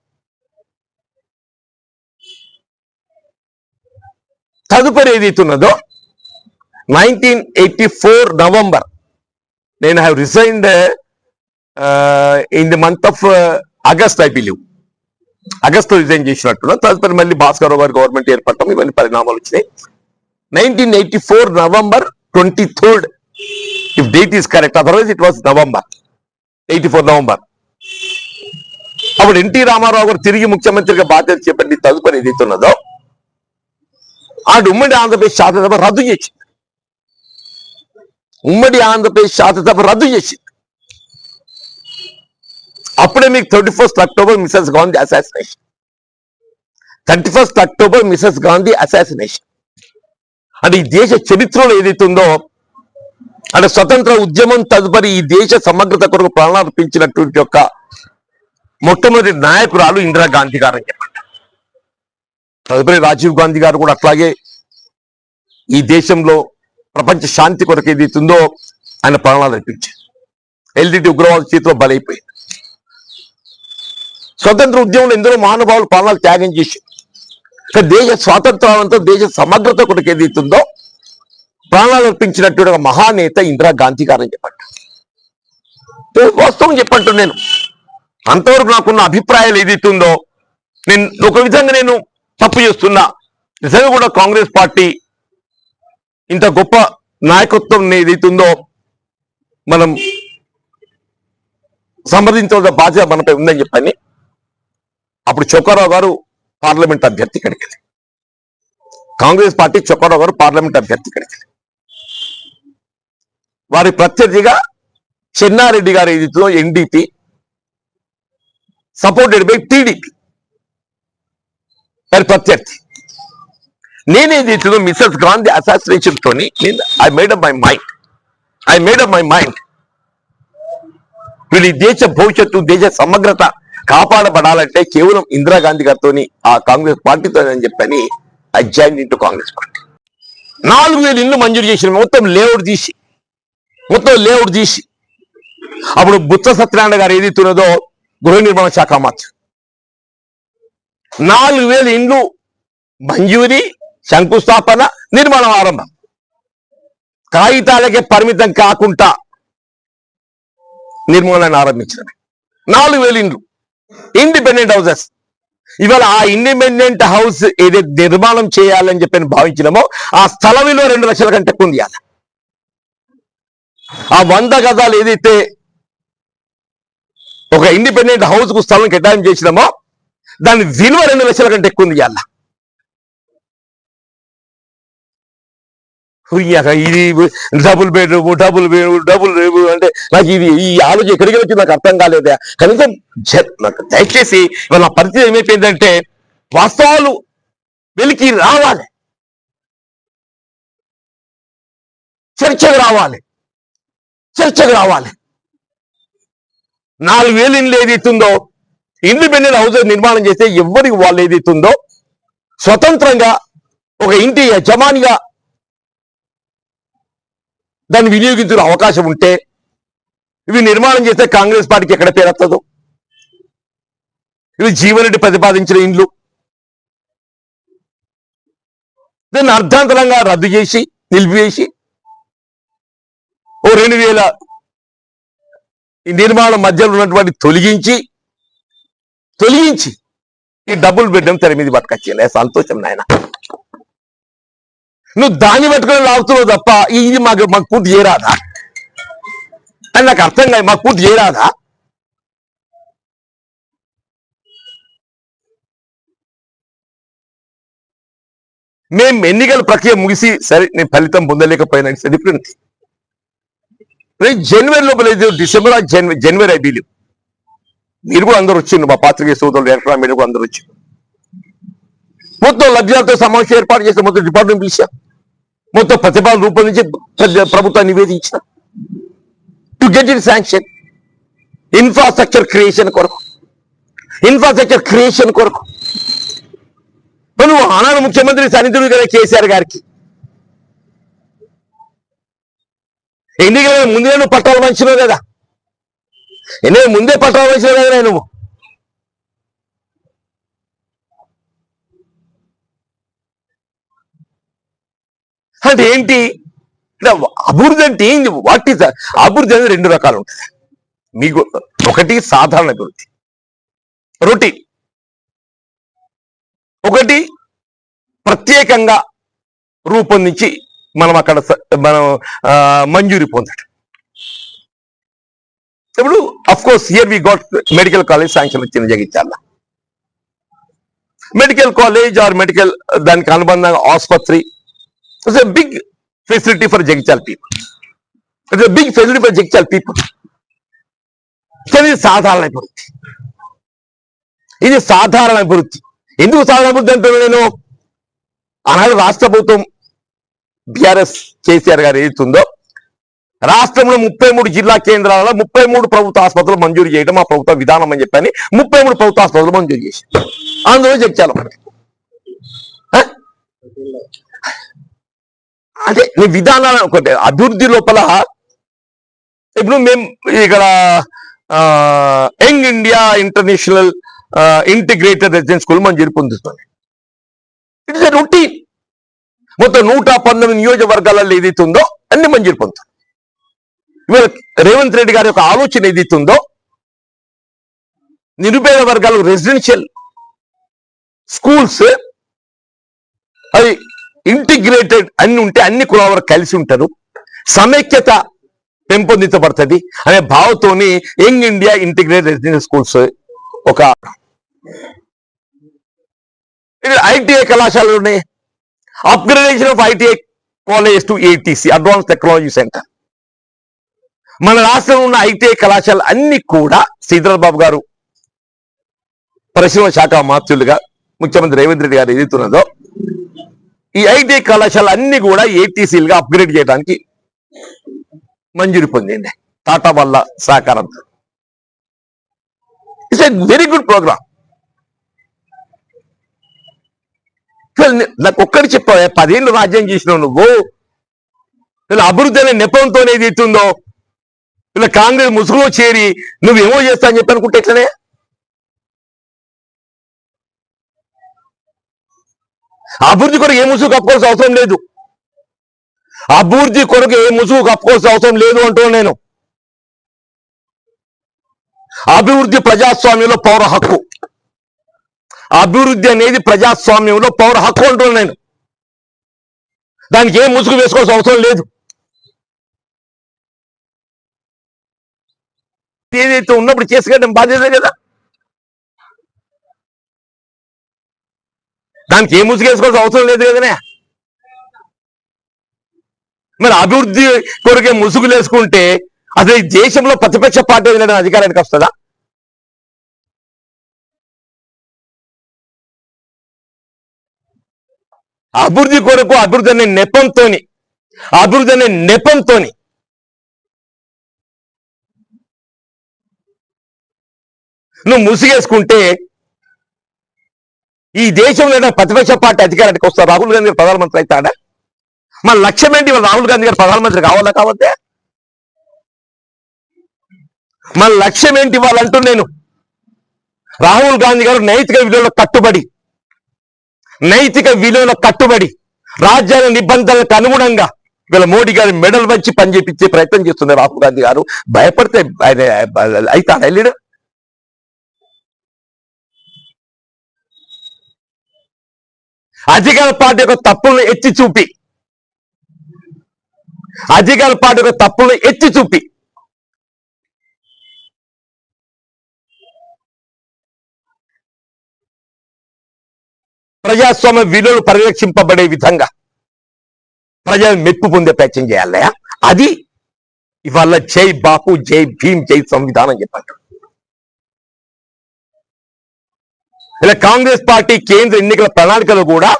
A: తదుపరి ఏదైతున్నదో 1984 నవంబర్ నేను have resigned in the month of August. I believe ఆగస్టులో రిజైన్ చేసినట్టున్నా. తదుపరి మళ్ళీ భాస్కర్ గారు గవర్నమెంట్ ఏర్పడటం ఇవన్నీ పరిణామాలు వచ్చినాయి. 1984 November 23 if date is correct, otherwise it was November 84 November. అప్పుడు ఎన్టీ రామారావు గారు తిరిగి ముఖ్యమంత్రిగా బాధ్యత చేపట్టి తదుపరి ఏదైతున్నదో ఉమ్మడి ఆంధ్రప్రదేశ్ శాసనసభ రద్దు చేసింది. ఉమ్మడి ఆంధ్రప్రదేశ్ శాసనసభ రద్దు చేసింది. అప్పుడే మీకు 31st October Mrs Gandhi assassination, 31st October Mrs Gandhi assassination. అంటే ఈ దేశ చరిత్రలో ఏదైతుందో అంటే స్వతంత్ర ఉద్యమం తదుపరి ఈ దేశ సమగ్రత కొరకు ప్రాణార్పించినటువంటి యొక్క మొట్టమొదటి నాయకురాలు ఇందిరాగాంధీ గారు అని చెప్పండి. తదుపరి రాజీవ్ గాంధీ గారు కూడా అట్లాగే ఈ దేశంలో ప్రపంచ శాంతి కొరకు ఏదైతుందో ఆయన ప్రాణాలు అర్పించారు. ఎల్టీటీ ఉగ్రవాద చేతిలో బలైపోయింది. స్వతంత్ర ఉద్యమంలో ఎందరో మహానుభావులు ప్రాణాలు త్యాగం చేసి దేశ స్వాతంత్రాలంతో దేశ సమగ్రత కొరకు ఏదైతుందో ప్రాణాలు అర్పించినటువంటి ఒక మహానేత ఇందిరాగాంధీ గారు అని చెప్పండి. వాస్తవం చెప్పంటు నేను అంతవరకు నాకున్న అభిప్రాయాలు ఏదైతుందో నేను ఒక విధంగా నేను తప్పు చేస్తున్నా. నిజంగా కూడా కాంగ్రెస్ పార్టీ ఇంత గొప్ప నాయకత్వం ఏదైతుందో మనం సంప్రదించవలసిన బాధ్యత మనపై ఉందని చెప్పని అప్పుడు చొక్కారావు గారు పార్లమెంట్ అభ్యర్థి ఇక్కడికి, కాంగ్రెస్ పార్టీ చొక్కారావు గారు పార్లమెంట్ అభ్యర్థి ఇక్కడికి, వారి ప్రత్యర్థిగా చెన్నారెడ్డి గారి ఏదైతుందో ఎన్డీపీ సపోర్టెడ్ బై టీడీపీ వారి ప్రత్యర్థి. నేనేదైతుందో మిసెస్ గాంధీ అసాసినేషన్ తోని I made up my mind వీళ్ళు ఈ దేశ భవిష్యత్తు దేశ సమగ్రత కాపాడబడాలంటే కేవలం ఇందిరాగాంధీ గారితో ఆ కాంగ్రెస్ పార్టీతో అని చెప్పని I join into Congress party. 4,000 ఇళ్ళు మంజూరు చేసిన మొత్తం లేఅవుట్ తీసి అప్పుడు బుత్స సత్యనారాయణ గారు ఏదైతున్నదో గృహ నిర్మాణ శాఖ మంత్రి 4,000 ఇండ్లు మంజూరి, శంకుస్థాపన, నిర్మాణం ఆరంభం. కాగితాలకే పరిమితం కాకుండా నిర్మాణాన్ని ఆరంభించడమే. 4,000 ఇండ్లు ఇండిపెండెంట్ హౌసెస్. ఇవాళ ఆ ఇండిపెండెంట్ హౌస్ ఏదైతే నిర్మాణం చేయాలని చెప్పని భావించినామో ఆ స్థల విలువ 2 లక్షల కంటే ఎక్కువ ఉంది. ఆ 100 గజాలు ఏదైతే ఒక ఇండిపెండెంట్ హౌస్ కు స్థలం కేటాయింపు చేసినామో దాని విలువ 2 లక్షల కంటే ఎక్కువ ఉంది. ఇది డబుల్ బెడ్రూమ్ అంటే నాకు ఈ ఆలోచన ఎక్కడికి వచ్చి నాకు అర్థం కాలేదా. కనీసం నాకు దయచేసి ఇవాళ నా పరిస్థితి ఏమైపోయిందంటే వాస్తవాలు వెలికి రావాలి, చర్చకు రావాలి. 4,000 ఇండ్లు ఏదైతుందో ఇండిపెండెంట్ హౌస్ నిర్మాణం చేస్తే ఎవరికి వాళ్ళు ఏదైతుందో స్వతంత్రంగా ఒక ఇంటి యజమానిగా దాన్ని వినియోగించుకునే అవకాశం ఉంటే ఇవి నిర్మాణం చేస్తే కాంగ్రెస్ పార్టీకి ఎక్కడ పేరొస్తుందో. ఇవి జీవన్ రెడ్డి ప్రతిపాదించిన ఇండ్లు దాన్ని అర్ధాంతరంగా రద్దు చేసి నిలిపివేసి ఓ 2,000 ఈ నిర్మాణం మధ్యలో ఉన్నటువంటి తొలగించి ఈ డబుల్ బెడ్రూమ్ తెర మీద పట్టుకొచ్చింది. సంతోషం నాయన, నువ్వు దాన్ని పట్టుకొని లాగుతున్నావు తప్ప ఇది మాకు పూర్తి చేయరాదా అని నాకు అర్థం కాదు. మాకు పూర్తి చేయరాదా? మేము ఎన్నికల ప్రక్రియ ముగిసి సరే నేను ఫలితం పొందలేకపోయినా డిఫరెంట్. జనవరి లోపల డిసెంబర్ జనవరి ఐ బిలీవ్ మీరు కూడా అందరూ వచ్చిండు, మా పాత్రికేయ సోదరులు ఎలక్ట్రానిక్ మీడియా కూడా అందరూ వచ్చిండు. మొత్తం లబ్ధిదారులతో సమావేశం ఏర్పాటు చేస్తే మొత్తం డిపార్ట్మెంట్ పిలిచాం, మొత్తం ప్రతిపాదన రూపొందించి ప్రభుత్వాన్ని నివేదించిన to get it sanction infrastructure creation కొరకు. నువ్వు ఆనాడు ముఖ్యమంత్రి సన్నిధుడు కదా కేసీఆర్ గారికి ఎన్నికల ముందే నువ్వు పట్టాలు మంచినావు కదా, ముందే పట్టాలు మంచినావు కదా నువ్వు. అంటే ఏంటి అభివృద్ధి అంటే ఏంటి? వాట్ ఈస్ అభివృద్ధి అనేది 2 రకాలు ఉంటుంది మీకు. ఒకటి సాధారణ అభివృద్ధి రొటీన్, ఒకటి ప్రత్యేకంగా రూపొందించి మనం అక్కడ మంజూరి పొందడం. ఇప్పుడు of course here we got medical college sanction వచ్చింది Jagtial. Medical college or medical దానికి అనుబంధంగా ఆసుపత్రి it's a big facility for Jagtial people. It's a big facility for Jagtial people. కానీ ఇది సాధారణ అభివృద్ధి. ఇది సాధారణ అభివృద్ధి. ఎందుకు సాధారణ అభివృద్ధి అంటే నేను ఆనాడు రాష్ట్ర ప్రభుత్వం బిఆర్ఎస్ కేసీఆర్ గారు ఏదైతుందో రాష్ట్రంలో 33 జిల్లా కేంద్రాలలో 33 ప్రభుత్వ ఆసుపత్రులు మంజూరు చేయడం ఆ ప్రభుత్వ విధానం అని చెప్పని 33 ప్రభుత్వ ఆసుపత్రులు మంజూరు చేసి అందులో చెక్కాలి మనకి. అదే నీ విధానాలు ఒకటి అభివృద్ధి లోపల ఇప్పుడు మేము ఇక్కడ young India international integrated residence school మంజూరు పొందుతుంది. It is a routine. మొత్తం 119 నియోజకవర్గాలలో ఏదైతుందో అన్ని మంజూరు పొందుతుంది. ఇవాళ రేవంత్ రెడ్డి గారి యొక్క ఆలోచన ఏదైతుందో నిరుపేద వర్గాలకు రెసిడెన్షియల్ స్కూల్స్ అది ఇంటిగ్రేటెడ్ అన్ని ఉంటే అన్ని కులాల వరకు కలిసి ఉంటారు, సమైక్యత పెంపొందించబడుతుంది అనే భావంతోని young India integrated residential schools ఒక ఐటీఐ కళాశాలలు ఉన్నాయి. Upgradation of ITI college to ATC advance technology centre. మన రాష్ట్రంలో ఉన్న ఐటీఐ కళాశాల అన్ని కూడా శ్రీధర్ బాబు గారు పరిశ్రమ శాఖ మంత్రులుగా ముఖ్యమంత్రి రేవంత్ రెడ్డి గారు ఎదుగుతున్నదో ఈ ఐటీఐ కళాశాల అన్ని కూడా ఏటీసీలుగా అప్గ్రేడ్ చేయడానికి మంజూరు పొందింది టాటా వాళ్ళ సహకారంతో. It's a very good programme. నాకు ఒక్కటి చెప్పావు, 10 ఏళ్ళు రాజ్యం చేసినావు నువ్వు. ఇలా అభివృద్ధి అనే నెపంతో ఏది ఇస్తుందో ఇలా కాంగ్రెస్ ముసుగులో చేరి నువ్వేమో చేస్తా అని చెప్పి అనుకుంటే ఎట్లనే? అభివృద్ధి కొరకు ఏ ముసుగు కప్పుకోవాల్సిన అవసరం లేదు. అభివృద్ధి కొరకు ఏ ముసుగు కప్పుకోవాల్సిన అవసరం లేదు అంటున్నాను నేను. అభివృద్ధి ప్రజాస్వామ్యంలో పౌర హక్కు. అభివృద్ధి అనేది ప్రజాస్వామ్యంలో పౌర హక్కు అంటున్నాను నేను. దానికి ఏ ముసుగు వేసుకోవాల్సిన అవసరం లేదు. ఏదైతే ఉన్నప్పుడు చేసుకెళ్ళడం బాధ్యత కదా. దానికి ఏ ముసుగు వేసుకోవాల్సిన అవసరం లేదు కదనే. మరి అభివృద్ధి కొరకే ముసుగులు వేసుకుంటే అసలు ఈ దేశంలో ప్రతిపక్ష పార్టీ ఏదైనా అధికారానికి వస్తుందా? అభివృద్ధి కొరకు అభివృద్ధి అనే నెపంతోని నువ్వు ముసుగేసుకుంటే ఈ దేశంలో ప్రతిపక్ష పార్టీ అధికారానికి వస్తా రాహుల్ గాంధీ గారు ప్రధానమంత్రి అవుతాడా? మన లక్ష్యం ఏంటి? రాహుల్ గాంధీ గారు ప్రధానమంత్రి కావాలా కావద్దే? మన లక్ష్యం ఏంటి వాళ్ళంటూ నేను రాహుల్ గాంధీ గారు నైతిక విలువలకు కట్టుబడి రాజ్యాంగ నిబంధనలకు అనుగుణంగా వీళ్ళ మోడీ గారి మెడల్ వచ్చి పని చేపించే ప్రయత్నం చేస్తున్నారు రాహుల్ గాంధీ గారు. భయపడితే అవుతాడా వెళ్ళాడు? అధికార పార్టీ యొక్క తప్పులను ఎత్తి చూపి ప్రజాస్వామ్య విలువలు పరిరక్షింపబడే విధంగా ప్రజలు మెప్పు పొందే ప్రయత్నం చేయాలయా? అది ఇవాళ జై బాపు, జై భీమ్, జై సంవిధానం చెప్పారు. ఇలా కాంగ్రెస్ పార్టీ కేంద్ర ఎన్నికల ప్రణాళికలో కూడా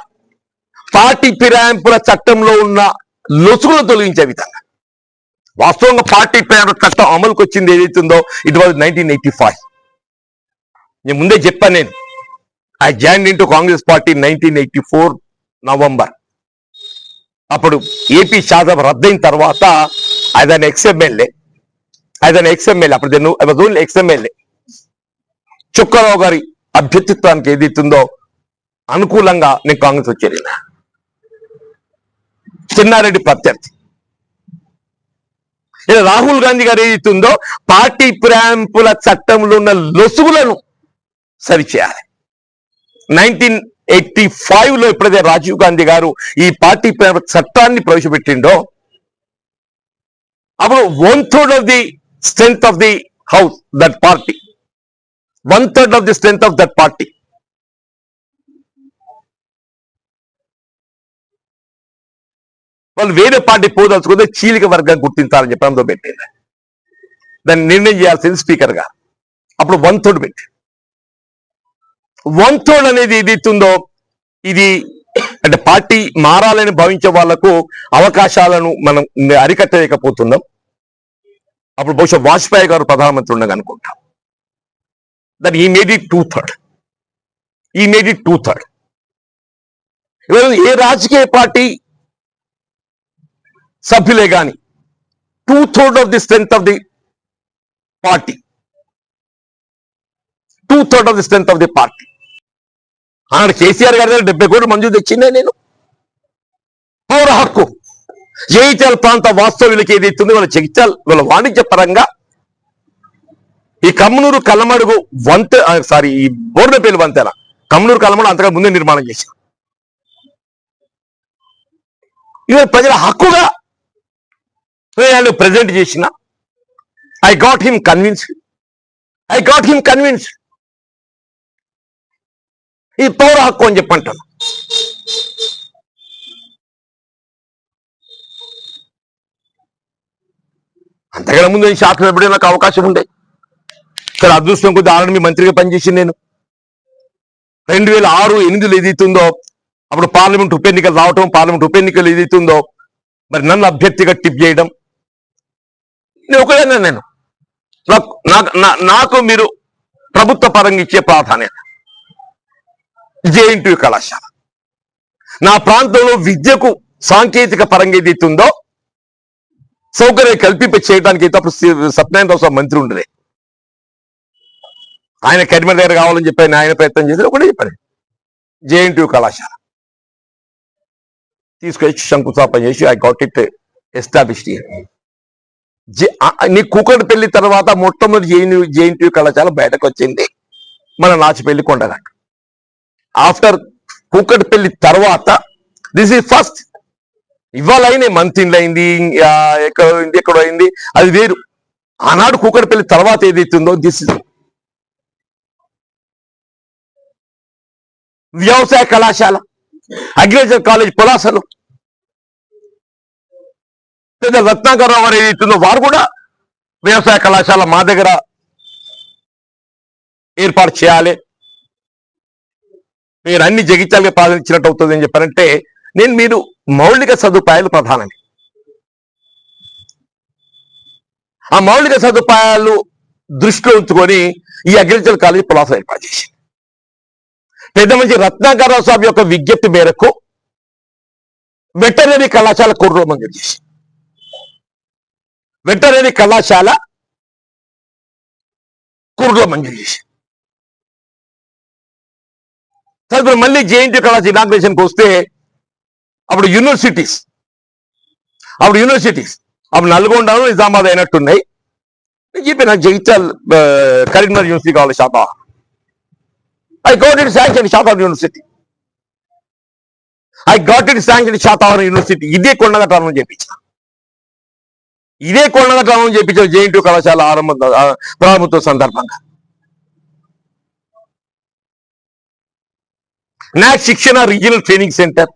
A: పార్టీ ఫిరాయింపుల చట్టంలో ఉన్న లొసుగులు తొలగించే విధంగా వాస్తవంగా పార్టీ ఫిరాయింపుల చట్టం అమలుకు వచ్చింది ఏదైతుందో ఇట్ వాజ్ 1985. నేను ముందే చెప్పాను, నేను I joined into Congress party 1984 November. అప్పుడు ఏపీ శాసనం రద్దయిన తర్వాత ఆయన ఎక్స్ఎమ్మెల్యే అప్పుడు నేను ఐ వాజ్ ఓన్లీ ఎక్స్ఎమ్మెల్యే. చుక్కారావు గారి అభ్యర్థిత్వానికి ఏదైతుందో అనుకూలంగా నేను కాంగ్రెస్ వచ్చేది. చిన్నారెడ్డి ప్రత్యర్థి. ఇలా రాహుల్ గాంధీ గారు ఏదైతుందో పార్టీ ఫిరాయింపుల చట్టంలో ఉన్న లొసుగులను సరిచేయాలి. 1985లో ఎప్పుడైతే రాజీవ్ గాంధీ గారు ఈ పార్టీ చట్టాన్ని ప్రవేశపెట్టిండో అప్పుడు 1/3 of the strength of the house, that party, 1/3 of the strength of that party. వాళ్ళు వేరే పార్టీ పోదలుచుకుంటే చీలిక వర్గం గుర్తించాలని చెప్పి అందులో పెట్టింది. దాన్ని నిర్ణయం చేయాల్సింది స్పీకర్ గారు. అప్పుడు 1/3 పెట్టి 1/3 అనేది ఏదైతుందో ఇది అంటే పార్టీ మారాలని భావించే వాళ్లకు అవకాశాలను మనం అరికట్టలేకపోతున్నాం. అప్పుడు బహుశా వాజ్పేయి గారు ప్రధానమంత్రి ఉండగా అనుకుంటాం. దట్ ఈ మేడ్ ఇట్ 2/3. ఈ మేడ్ ఇట్ 2/3. ఇవాళ ఏ రాజకీయ పార్టీ సభ్యులే గాని 2/3 of the strength of the party, 2/3 of the strength of the party. ఆనాడు కేసీఆర్ గారి దగ్గర 70 కోట్లు మంజూరు తెచ్చిందే నేను. పౌర హక్కు జగిత్యాల ప్రాంత వాస్తవ్యులకి ఏదైతుంది వాళ్ళ జగిత్యాల వాళ్ళ వాణిజ్య పరంగా ఈ కమ్మనూరు కల్లమడుగు ఈ బోర్నపల్లి వంతెన కమ్మనూరు కల్లమడుగు అంతగా ముందే నిర్మాణం చేశారు. ఇవాళ ప్రజల హక్కుగా ప్రెజెంట్ చేసిన ఐ గాట్ హిమ్ కన్విన్స్డ్. ఈ పౌర హక్కు అని చెప్పంటాను. అంతకన్నా ముందు శాఖ ఎప్పుడే నాకు అవకాశం ఉండే. చాలా అదృష్టం కొద్ది ఆర్మీ మంత్రిగా పనిచేసింది నేను. 2006-2008 ఏదైతుందో అప్పుడు పార్లమెంట్ ఉప ఎన్నికలు రావటం, పార్లమెంట్ ఉప ఎన్నికలు ఏదైతుందో మరి నన్ను అభ్యర్థిగా టిప్ చేయడం. నేను ఒకవేళ నేను నాకు మీరు ప్రభుత్వ పరంగా ఇచ్చే ప్రాధాన్యత జేఎన్టీయూ కళాశాల. నా ప్రాంతంలో విద్యకు సాంకేతిక పరంగా ఏదైతుందో సౌకర్యం కల్పింప చేయడానికి అయితే అప్పుడు సత్యనారాయణ మంత్రి ఉండలే. ఆయన కరిమల దగ్గర కావాలని చెప్పి ఆయన ప్రయత్నం చేసి ఒకటే చెప్పాడు, జేఎన్టీయూ కళాశాల తీసుకొచ్చి శంకుస్థాపన చేసి I got it established here. నీ కూకట్పల్లి తర్వాత మొట్టమొదటి జేఎన్టీయూ కళాశాల బయటకు వచ్చింది మన నాచిపల్లి కొండగట్టు. ఆఫ్టర్ కూకట్పల్లి తర్వాత దిస్ ఈజ్ ఫస్ట్. ఇవాళ అయినా మంత్రిలో అయింది, ఎక్కడో అయింది, అది వేరు. ఆనాడు కూకట్పల్లి తర్వాత ఏదైతుందో దిస్ ఇస్ వ్యవసాయ కళాశాల, అగ్రికల్చర్ కాలేజ్ పొలాసలు. పెద్ద రత్నాకరరావు గారు ఏదైతుందో వారు కూడా వ్యవసాయ కళాశాల మా దగ్గర ఏర్పాటు చేయాలి, మీరు అన్ని జగిత్యాలుగా ప్రారంభించినట్టు అవుతుంది అని చెప్పారంటే మీరు మౌలిక సదుపాయాలు ప్రధానంగా ఆ మౌలిక సదుపాయాలు దృష్టిలో ఉంచుకొని ఈ అగ్రికల్చర్ కాలేజ్ పొలాసలు ఏర్పాటు చేసింది. పెద్ద మంచి రత్నాకరరావు స్వామి యొక్క విజ్ఞప్తి మేరకు వెటర్నరీ కళాశాల కొర్రలో మంజూరు చేసి వెటర్నరీ కళాశాల కొర్రలో మంజూరు చేసి తదుపరి మళ్ళీ జేఎన్టీయూ కళాశాల ఇనాగ్రేషన్కి వస్తే అప్పుడు యూనివర్సిటీస్ అప్పుడు నల్గొండ నిజామాబాద్ అయినట్టున్నాయి. నేను చెప్పి నాకు జగిత్యాల కరీంనగర్ యూనివర్సిటీ కావాలి శాతవాహనం. I got it sanctioned Shatawahana University. Shatawahana University. ఇదే కొండగట్టాలని చెప్పించారు జేఎన్టీయూ కళాశాల ప్రారంభోత్సవ సందర్భంగా. నాక్ శిక్షణ రీజనల్ ట్రైనింగ్ సెంటర్,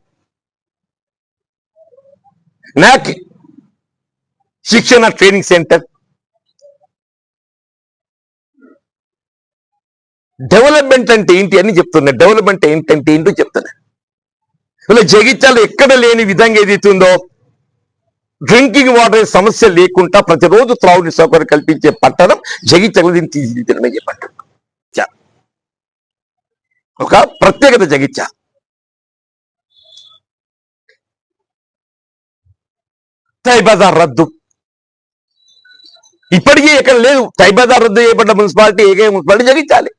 A: నాక్ శిక్షణ ట్రైనింగ్ సెంటర్. డెవలప్మెంట్ అంటే ఏంటి అని చెప్తున్నా. డెవలప్మెంట్ ఏంటంటే ఏంటో చెప్తున్నా. ఇలా జగిత్యాల ఎక్కడ లేని విధంగా ఏదైతుందో డ్రింకింగ్ వాటర్ సమస్య లేకుండా ప్రతిరోజు త్రాగునీటి సౌకర్యం కల్పించే పట్టణం జగిత్యాల. దీన్ని తీర్చిదిద్దడమే చెప్పండి. ఒక ప్రత్యేకత జగిత్యాల. తైబజార్ రద్దు ఇప్పటికీ ఎక్కడ లేదు. తైబజార్ రద్దు చేయబడ్డ మున్సిపాలిటీ ఏకైక మున్సిపాలిటీ జగిత్యాలి.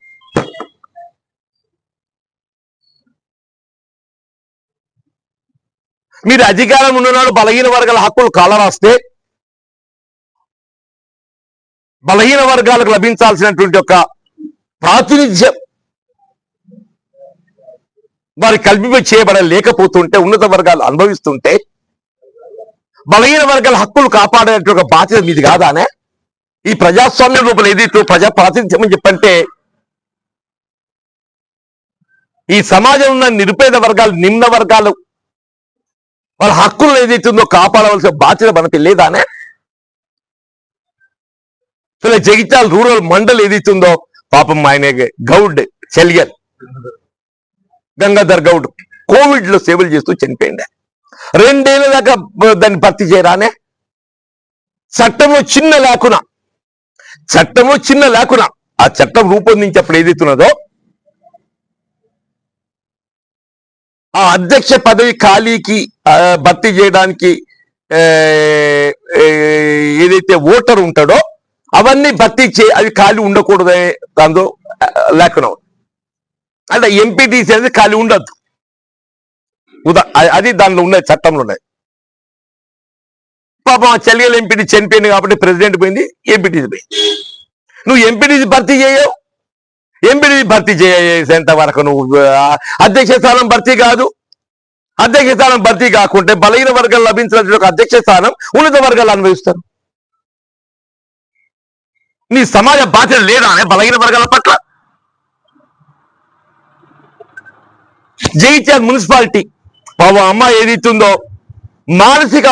A: మీరు అధికారం ఉన్ననాడు బలహీన వర్గాల హక్కులు కాలరాస్తే బలహీన వర్గాలకు లభించాల్సినటువంటి ఒక ప్రాతినిధ్యం వారి కల్పింప చేయబడలేకపోతుంటే, ఉన్నత వర్గాలు అనుభవిస్తుంటే బలహీన వర్గాల హక్కులు కాపాడేటువంటి ఒక బాధ్యత మీది కాదానే? ఈ ప్రజాస్వామ్యం లోపల ఏదైతే ప్రజా ప్రాతినిధ్యం అని చెప్పంటే ఈ సమాజంలో ఉన్న నిరుపేద వర్గాలు, నిమ్న వర్గాలు వాళ్ళ హక్కులను ఏదైతే ఉందో కాపాడవలసిన బాధ్యత మనకి లేదానే? జగిత్యాల రూరల్ మండల్ ఏదైతే ఉందో పాపం ఆయన గౌడ్ చెలియల్ గంగాధర్ గౌడ్ కోవిడ్ లో సేవలు చేస్తూ చనిపోయింది. 2 ఏళ్ల దాకా దాన్ని భర్తీ చేయరానే? చట్టంలో చిన్న లేకున్నా ఆ చట్టం రూపొందించేప్పుడు ఏదైతున్నదో ఆ అధ్యక్ష పదవి ఖాళీకి భర్తీ చేయడానికి ఏదైతే ఓటర్ ఉంటాడో అవన్నీ భర్తీ అవి ఖాళీ ఉండకూడదు దాంతో లేకున్నా. అంటే ఎంపీటీసీ అనేది ఖాళీ ఉండద్దు, అది దానిలో ఉన్నాయి, చట్టంలో ఉన్నాయి. పాపం ఆ చెలియల్ ఎంపీటీ చనిపోయింది కాబట్టి ప్రెసిడెంట్ పోయింది, ఎంపీటీసీ పోయింది. నువ్వు ఎంపీటీసీ భర్తీ చేయవు. ఎంపీటీసీ భర్తీ చేసేంత వరకు నువ్వు అధ్యక్ష స్థానం భర్తీ కాదు. అధ్యక్ష స్థానం భర్తీ కాకుంటే బలహీన వర్గాలు లభించిన ఒక అధ్యక్ష స్థానం ఉన్నత వర్గాలు అనుభవిస్తారు. నీ సమాజ బాధ్యత లేదా బలహీన వర్గాల పట్ల? జగిత్యాల మున్సిపాలిటీ పాపం అమ్మాయి ఏదైతుందో మానసిక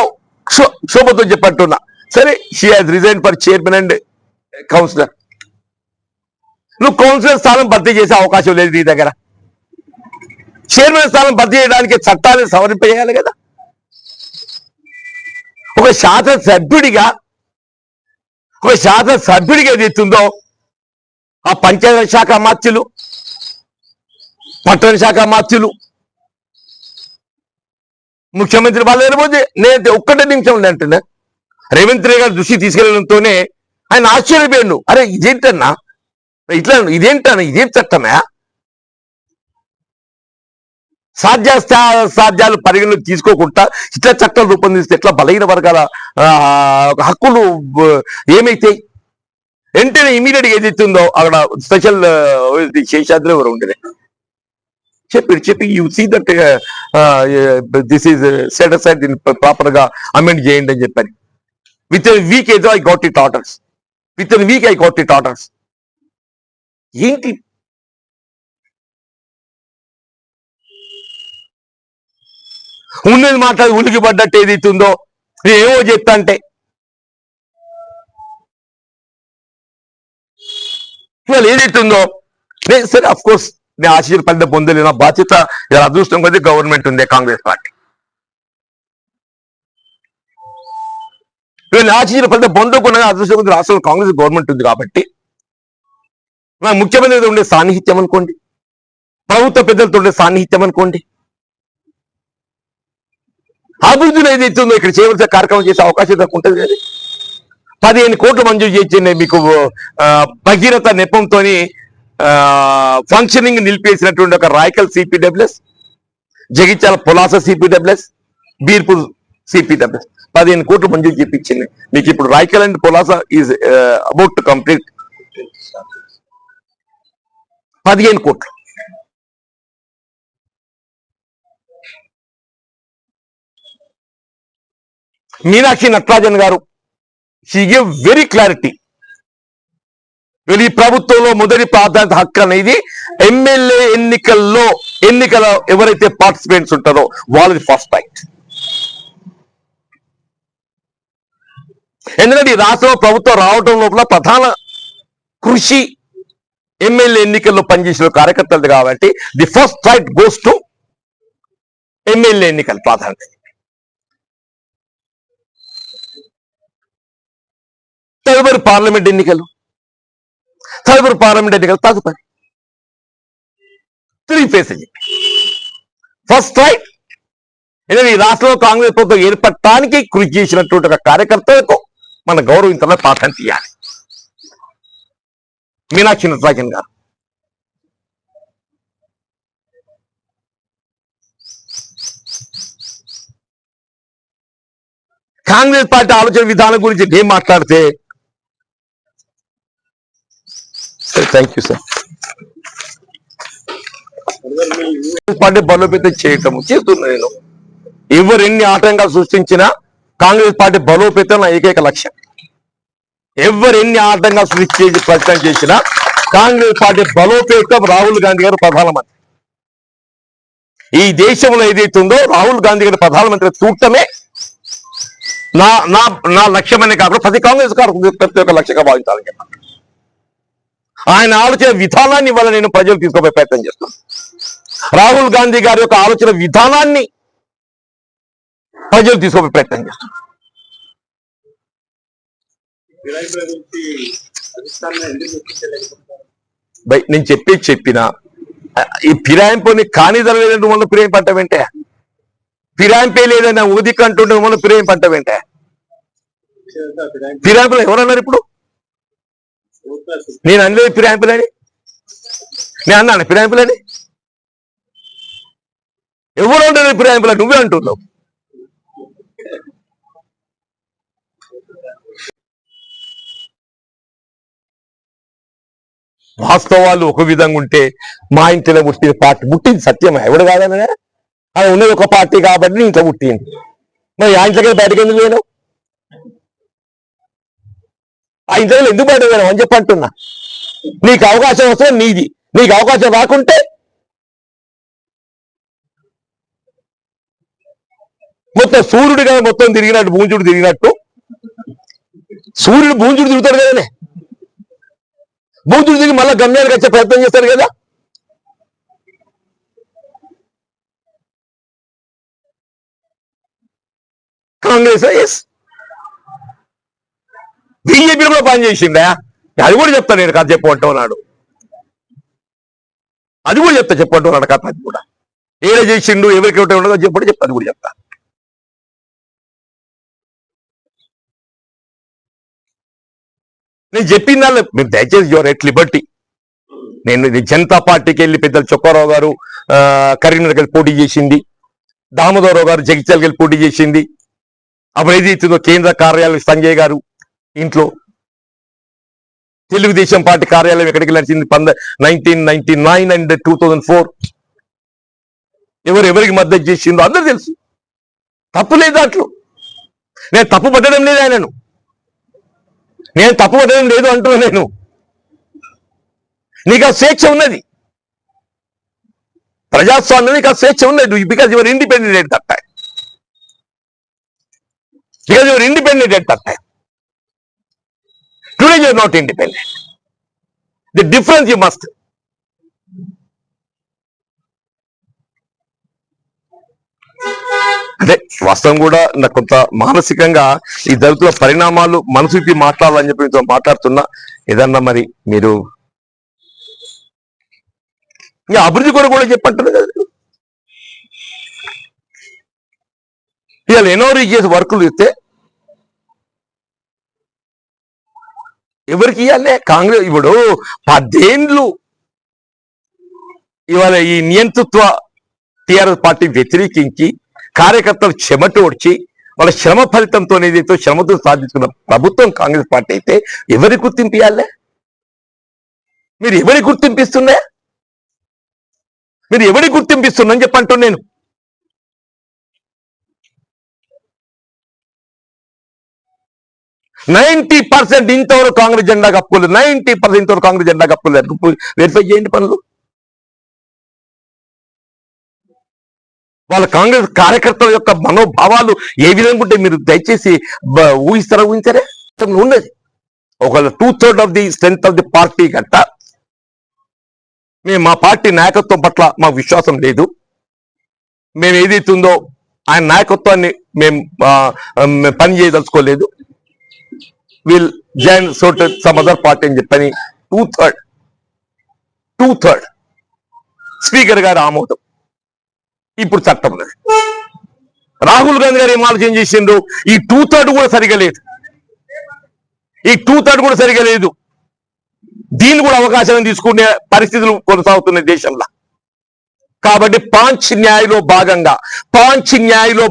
A: క్షోభతో చెప్పట్టున్నా. సరే, she has resign for chairman and councillor. నువ్వు కౌన్సిలర్ స్థానం భర్తీ చేసే అవకాశం లేదు నీ దగ్గర. చైర్మన్ స్థానం భర్తీ చేయడానికి చట్టాన్ని సవరింపజేయాలి కదా. ఒక శాసనసభ్యుడిగా ఏదైతుందో ఆ పంచాయతీ శాఖ అమాత్యులు, పట్టణ శాఖ అమాత్యులు, ముఖ్యమంత్రి వాళ్ళు లేకపోతే నేను ఒక్కటే నిమిషం అంటున్నా రేవంత్ రెడ్డి గారి దృష్టి తీసుకెళ్లడంతోనే ఆయన ఆశ్చర్యపోయాడు. అరే ఇదేంటన్నా, ఇదేం చట్టమే? సాధ్యాలు పరిగణలోకి తీసుకోకుండా ఇట్లా చట్టాలు రూపొందిస్తే ఎట్లా బలహీన వర్గాల హక్కులు ఏమైతాయి? వెంటనే ఇమీడియట్ గా ఏదైతుందో అక్కడ స్పెషల్ శేషాద్రి ఎవరు ఉండే చెప్పి you see that this is set aside, దీన్ని ప్రాపర్ గా అమెండ్ చేయండి అని చెప్పాను. విత్ ఇన్ వీక్ ఏదో ఐ గాట్ ఇట్ ఆర్డర్స్. ఏంటి ఉన్నది మాట్లాడి ఉలికి పడ్డట్టు ఏదైతుందో ఏమో చెప్తా అంటే ఇవాళ ఏదైతుందో సరే, అఫ్ కోర్స్ నేను ఆశీర్వాద పొందలేన బాధ్యత అదృష్టం కొద్ది గవర్నమెంట్ ఉంది కాంగ్రెస్ పార్టీ. వీళ్ళు ఆశీర్వాద పొందకుండా అదృష్టం కొద్ది రాష్ట్రంలో కాంగ్రెస్ గవర్నమెంట్ ఉంది కాబట్టి ముఖ్యమంత్రితో ఉండే సాన్నిహిత్యం అనుకోండి, ప్రభుత్వ పెద్దలతో ఉండే సాన్నిహిత్యం అనుకోండి, అభివృద్ధిలో ఏదైతే ఉందో ఇక్కడ చేయవలసిన కార్యక్రమం చేసే అవకాశం ఉంటుంది కదా. 15 కోట్లు మంజూరు చేసింది మీకు భగీరథ నెపంతో ఫంక్షనింగ్ నిలిపేసినటువంటి ఒక Raikal CPWS, Jagtial Pulasa CPWS, Birpur CPWS 15 కోట్లు మంజూరు చేయించింది. మీకు ఇప్పుడు Raikal and Pulasa is about to complete 15 కోట్లు. మీనాక్షి నటరాజన్ గారు షీ గివ్ వెరీ క్లారిటీ. వీళ్ళు ఈ ప్రభుత్వంలో మొదటి ప్రాధాన్యత హక్కు అనేది ఎమ్మెల్యే ఎన్నికల ఎవరైతే పార్టిసిపెంట్స్ ఉంటారో వాళ్ళది ఫస్ట్ రైట్. ఎందుకంటే ఈ రాష్ట్రంలో ప్రభుత్వం రావటం లోపల ప్రధాన కృషి ఎమ్మెల్యే ఎన్నికల్లో పనిచేసిన కార్యకర్తలు కాబట్టి the first right goes to MLA ఎన్నికల ప్రాధాన్యత. తదుపరి పార్లమెంట్ ఎన్నికలు తదుపరి 3 ఫేజ్ అని చెప్పి ఫస్ట్ రైట్. ఎందుకంటే ఈ రాష్ట్రంలో కాంగ్రెస్ ప్రభుత్వం ఏర్పడటానికి కృషి చేసినటువంటి ఒక కార్యకర్తలకు మన గౌరవించాలని ప్రాధాన్యత ఇవ్వాలి. మీనాక్షి నటరాజన్ గారు కాంగ్రెస్ పార్టీ ఆలోచన విధానం గురించి ఏం మాట్లాడితే థ్యాంక్ యూ సార్. పార్టీ బలోపేతం చేస్తున్నా నేను. ఎవరు ఎన్ని ఆటంకాలు సృష్టించినా కాంగ్రెస్ పార్టీ బలోపేతం నా ఏకైక లక్ష్యం. ఎవరు ఎన్ని ఆటంగా సృష్టి చేసి ప్రయత్నం చేసినా కాంగ్రెస్ పార్టీ బలోపేతం రాహుల్ గాంధీ గారు ప్రధానమంత్రి. ఈ దేశంలో ఏదైతుందో రాహుల్ గాంధీ గారి ప్రధానమంత్రి చూడటమే నా నా నా లక్ష్యమనే కాకుండా ప్రతి కాంగ్రెస్ ప్రతి ఒక్క లక్ష్యంగా భావించాలని చెప్పాను. ఆయన ఆలోచన విధానాన్ని వల్ల నేను ప్రజలు తీసుకోబోయే ప్రయత్నం చేస్తాను. రాహుల్ గాంధీ గారి యొక్క ఆలోచన విధానాన్ని ప్రజలు తీసుకోబోయే ప్రయత్నం చేస్తాను. నేను చెప్పిన ఈ ఫిరాయింపుని కానిదలేదంటే మళ్ళీ ఫిరాయింపు పంట వెంటే ఫిరాయింపే లేదన్నా ఊదికి అంటుండే మళ్ళీ ఫిరాయింపు పంట వెంటే ఫిరాయింపులు ఎవరన్నారు ఇప్పుడు? నేను అనలేదు ఫిరాయింపులని, నేను అన్నాను ఫిరాయింపులని. ఎవరు ఉండదు ఫిరాయింపులని, నువ్వే అంటున్నావు. వాస్తవాలు ఒక విధంగా ఉంటే మా ఇంట్లో పుట్టిన పార్టీ పుట్టింది సత్యమా? ఎవడు కాదనే అది ఉన్నది ఒక పార్టీ కాబట్టి ఇంట్లో పుట్టింది. మరి ఆ ఇంట్లోకి బయటకు ఎందుకు పోయినావు? ఆ ఇంట్లో ఎందుకు బయటకు పోయినావు అని చెప్పి అంటున్నా. నీకు అవకాశం వస్తే నీది, నీకు అవకాశం రాకుంటే మొత్తం సూర్యుడిగా మొత్తం తిరిగినట్టు భూంజుడు తిరిగినట్టు సూర్యుడు భూంజుడు తిరుగుతాడు కదనే. భూంజుడు తిరిగి మళ్ళా గమ్యానికి వచ్చే ప్రయత్నం చేస్తాడు కదా. కాంగ్రెస్ ఎస్ బీజేపీ కూడా పనిచేసిందా? అది కూడా చెప్తాను నేను. కథ చెప్పమంటున్నాడు, అది కూడా చెప్తా, చెప్పంటున్నాడు కథ. అది కూడా ఏదో చేసిండు, ఎవరికి ఒకటి ఉండదో చెప్పండి, అది కూడా చెప్తా. నేను చెప్పిన దానిలో మీరు దయచేసి యువర్ ఎట్ లిబర్టీ. నేను జనతా పార్టీకి వెళ్ళి పెద్దలు చొక్కారావు గారు కరీంనగర్కి వెళ్ళి పోటీ చేసింది, దామోదరరావు గారు జగిత్యాలకి వెళ్ళి పోటీ చేసింది. అప్పుడు ఏదైతుందో కేంద్ర కార్యాలయం సంజయ్ గారు ఇంట్లో, తెలుగుదేశం పార్టీ కార్యాలయం ఎక్కడికి నడిచింది 1999 అండ్ 2004. ఎవరికి మద్దతు చేసిందో అందరూ తెలుసు. తప్పు లేదు దాంట్లో. నేను తప్పు పట్టడం లేదు ఆయనను, నేను తప్పు పట్టడం లేదు అంటున్నా. నేను నీకు ఆ స్వేచ్ఛ ఉన్నది, ప్రజాస్వామ్యం నీకు ఆ స్వేచ్ఛ ఉన్నది. Because your independent at that time. Because you are independent at that time. Today you are not independent. The difference you must. అంటే వాస్తవం కూడా నాకు కొంత మానసికంగా ఈ జరుగుతున్న పరిణామాలు మనసుకి మాట్లాడాలని చెప్పి మాట్లాడుతున్నా. ఏదన్నా మరి మీరు ఇంకా అభివృద్ధి కూడా చెప్పంటున్నారు కదా. ఇవాళ ఎన్నోరీ చేసి వర్కులు ఇస్తే ఎవరికి ఇవ్వాలి? కాంగ్రెస్ ఇప్పుడు 10 ఏళ్ళు ఇవాళ ఈ నియంతృత్వ టిఆర్ఎస్ పార్టీ వ్యతిరేకించి కార్యకర్తలు చెమట ఓడ్చి వాళ్ళ శ్రమ ఫలితంతో ఏదైతే శ్రమతో సాధించుకున్న ప్రభుత్వం కాంగ్రెస్ పార్టీ అయితే ఎవరి గుర్తింపు ఇవ్వాలి? మీరు ఎవరి గుర్తింపిస్తున్నా? మీరు ఎవరి గుర్తింపిస్తున్నా చెప్పంటున్నా నేను. 90% ఇంతవరకు కాంగ్రెస్ జెండా కప్పుకోలేదు. 90% ఇంతవరకు కాంగ్రెస్ జెండా కప్పుకోలేదు. వెరిఫై చేయండి పనులు. వాళ్ళ కాంగ్రెస్ కార్యకర్తల యొక్క మనోభావాలు ఏ విధంగా ఉంటే మీరు దయచేసి ఊహించరే ఉన్నది. ఒకవేళ 2/3 of the strength of the party గట్ట మేము మా పార్టీ నాయకత్వం పట్ల మాకు విశ్వాసం లేదు, మేము ఏదైతుందో ఆయన నాయకత్వాన్ని మేము పని చేయదలుచుకోలేదు, will join some other party అని చెప్పని 2/3 స్పీకర్ గారు ఆమోదం. ఇప్పుడు చట్టం లేదు. రాహుల్ గాంధీ గారు ఏం ఆలోచన చేసిండ్రు? ఈ 2/3 కూడా సరిగా లేదు, ఈ 2/3 కూడా సరిగా లేదు. దీన్ని కూడా అవకాశం తీసుకునే పరిస్థితులు కొనసాగుతున్నాయి దేశంలో. కాబట్టి పాంచ్ న్యాయలో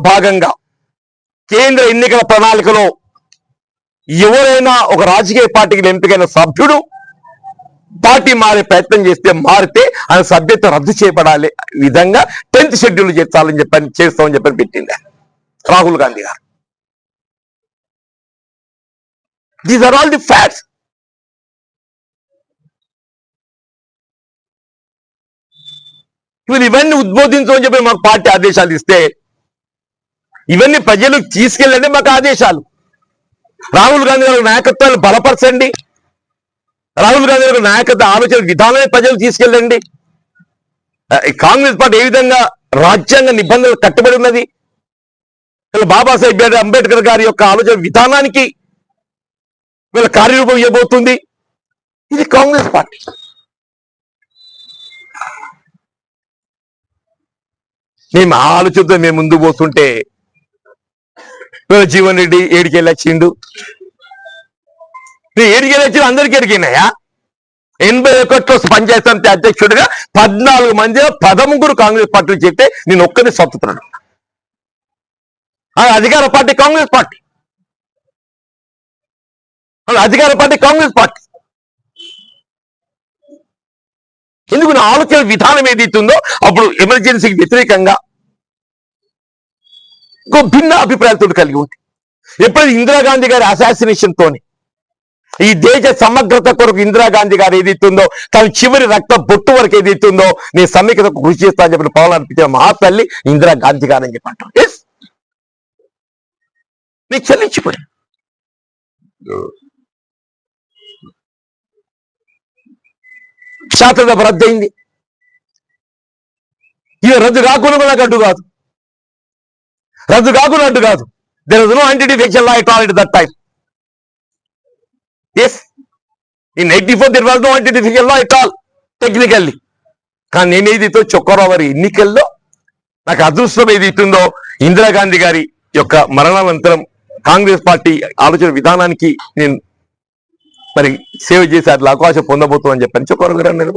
A: భాగంగా కేంద్ర ఎన్నికల ప్రణాళికలో ఎవరైనా ఒక రాజకీయ పార్టీకి ఎంపికైన సభ్యుడు పార్టీ మారే ప్రయత్నం మారితే ఆయన సభ్యత్వం రద్దు చేయబడాలి విధంగా 10th షెడ్యూల్ చేస్తామని చెప్పని పెట్టింది రాహుల్ గాంధీ గారు. These are all the facts. ఇవన్నీ ఉద్బోధించమని చెప్పి మాకు పార్టీ ఆదేశాలు ఇస్తే ఇవన్నీ ప్రజలకు తీసుకెళ్ళండి మాకు ఆదేశాలు. రాహుల్ గాంధీ గారి నాయకత్వాన్ని బలపరచండి, రాహుల్ గాంధీ గారి నాయకత్వ ఆలోచన విధానాన్ని ప్రజలకు తీసుకెళ్ళండి. కాంగ్రెస్ పార్టీ ఏ విధంగా రాజ్యాంగ నిబంధనలు కట్టుబడి ఉన్నది, బాబాసాహెబ్ అంబేద్కర్ గారి యొక్క ఆలోచన విధానానికి వీళ్ళ కార్యరూపం ఇవ్వబోతుంది. ఇది కాంగ్రెస్ పార్టీ. మేము ఆ ఆలోచనతో మేము ముందు పోతుంటే జీవన్ రెడ్డి ఏడికెళ్ళి వచ్చిండు. ఏడికెళ్ళి వచ్చిండు అందరికీ ఎరిగినాయా? 81లో పంచాయతీ సమితి అధ్యక్షుడిగా 14 మంది 13 కాంగ్రెస్ పార్టీలు చెప్తే నేను ఒక్కరిని స్వతంత్రుడు. అధికార పార్టీ కాంగ్రెస్ పార్టీ, అధికార పార్టీ కాంగ్రెస్ పార్టీ. ఎందుకు నా ఆలోచన విధానం ఏదైతుందో అప్పుడు ఎమర్జెన్సీకి వ్యతిరేకంగా భిన్న అభిప్రాయాలతో కలిగి ఉంది. ఎప్పుడైతే ఇందిరాగాంధీ గారి అసాసినేషన్ తోని ఈ దేశ సమగ్రత కొరకు ఇందిరాగాంధీ గారు ఏదైతుందో తన చివరి రక్త బొట్టు వరకు ఏదైతుందో నేను సమైక్యతకు కృషి చేస్తా అని చెప్పిన పవన్ అనిపించిన మహాతల్లి ఇందిరాగాంధీ గారు అని చెప్పంటాం. ఎస్, నీకు చెల్లించిపోయి శాసనసభ రద్దయింది. ఇది రద్దు కాకుండా నాకు అడ్డు కాదు, రద్దు కాకుండా అడ్డు కాదు. There is no anti defection law at all at that time. Yes, in 84 there was no anti defection law at all technically. కానీ నేను ఏదైతే చొక్కారావు గారి ఎన్నికల్లో నాకు అదృష్టం ఏదైతుందో ఇందిరాగాంధీ గారి యొక్క మరణానంతరం కాంగ్రెస్ పార్టీ ఆలోచన విధానానికి నేను మరి సేవ చేసే అట్లా అవకాశం పొందబోతామని చెప్పని చొక్కారావు గారు అన్నారు.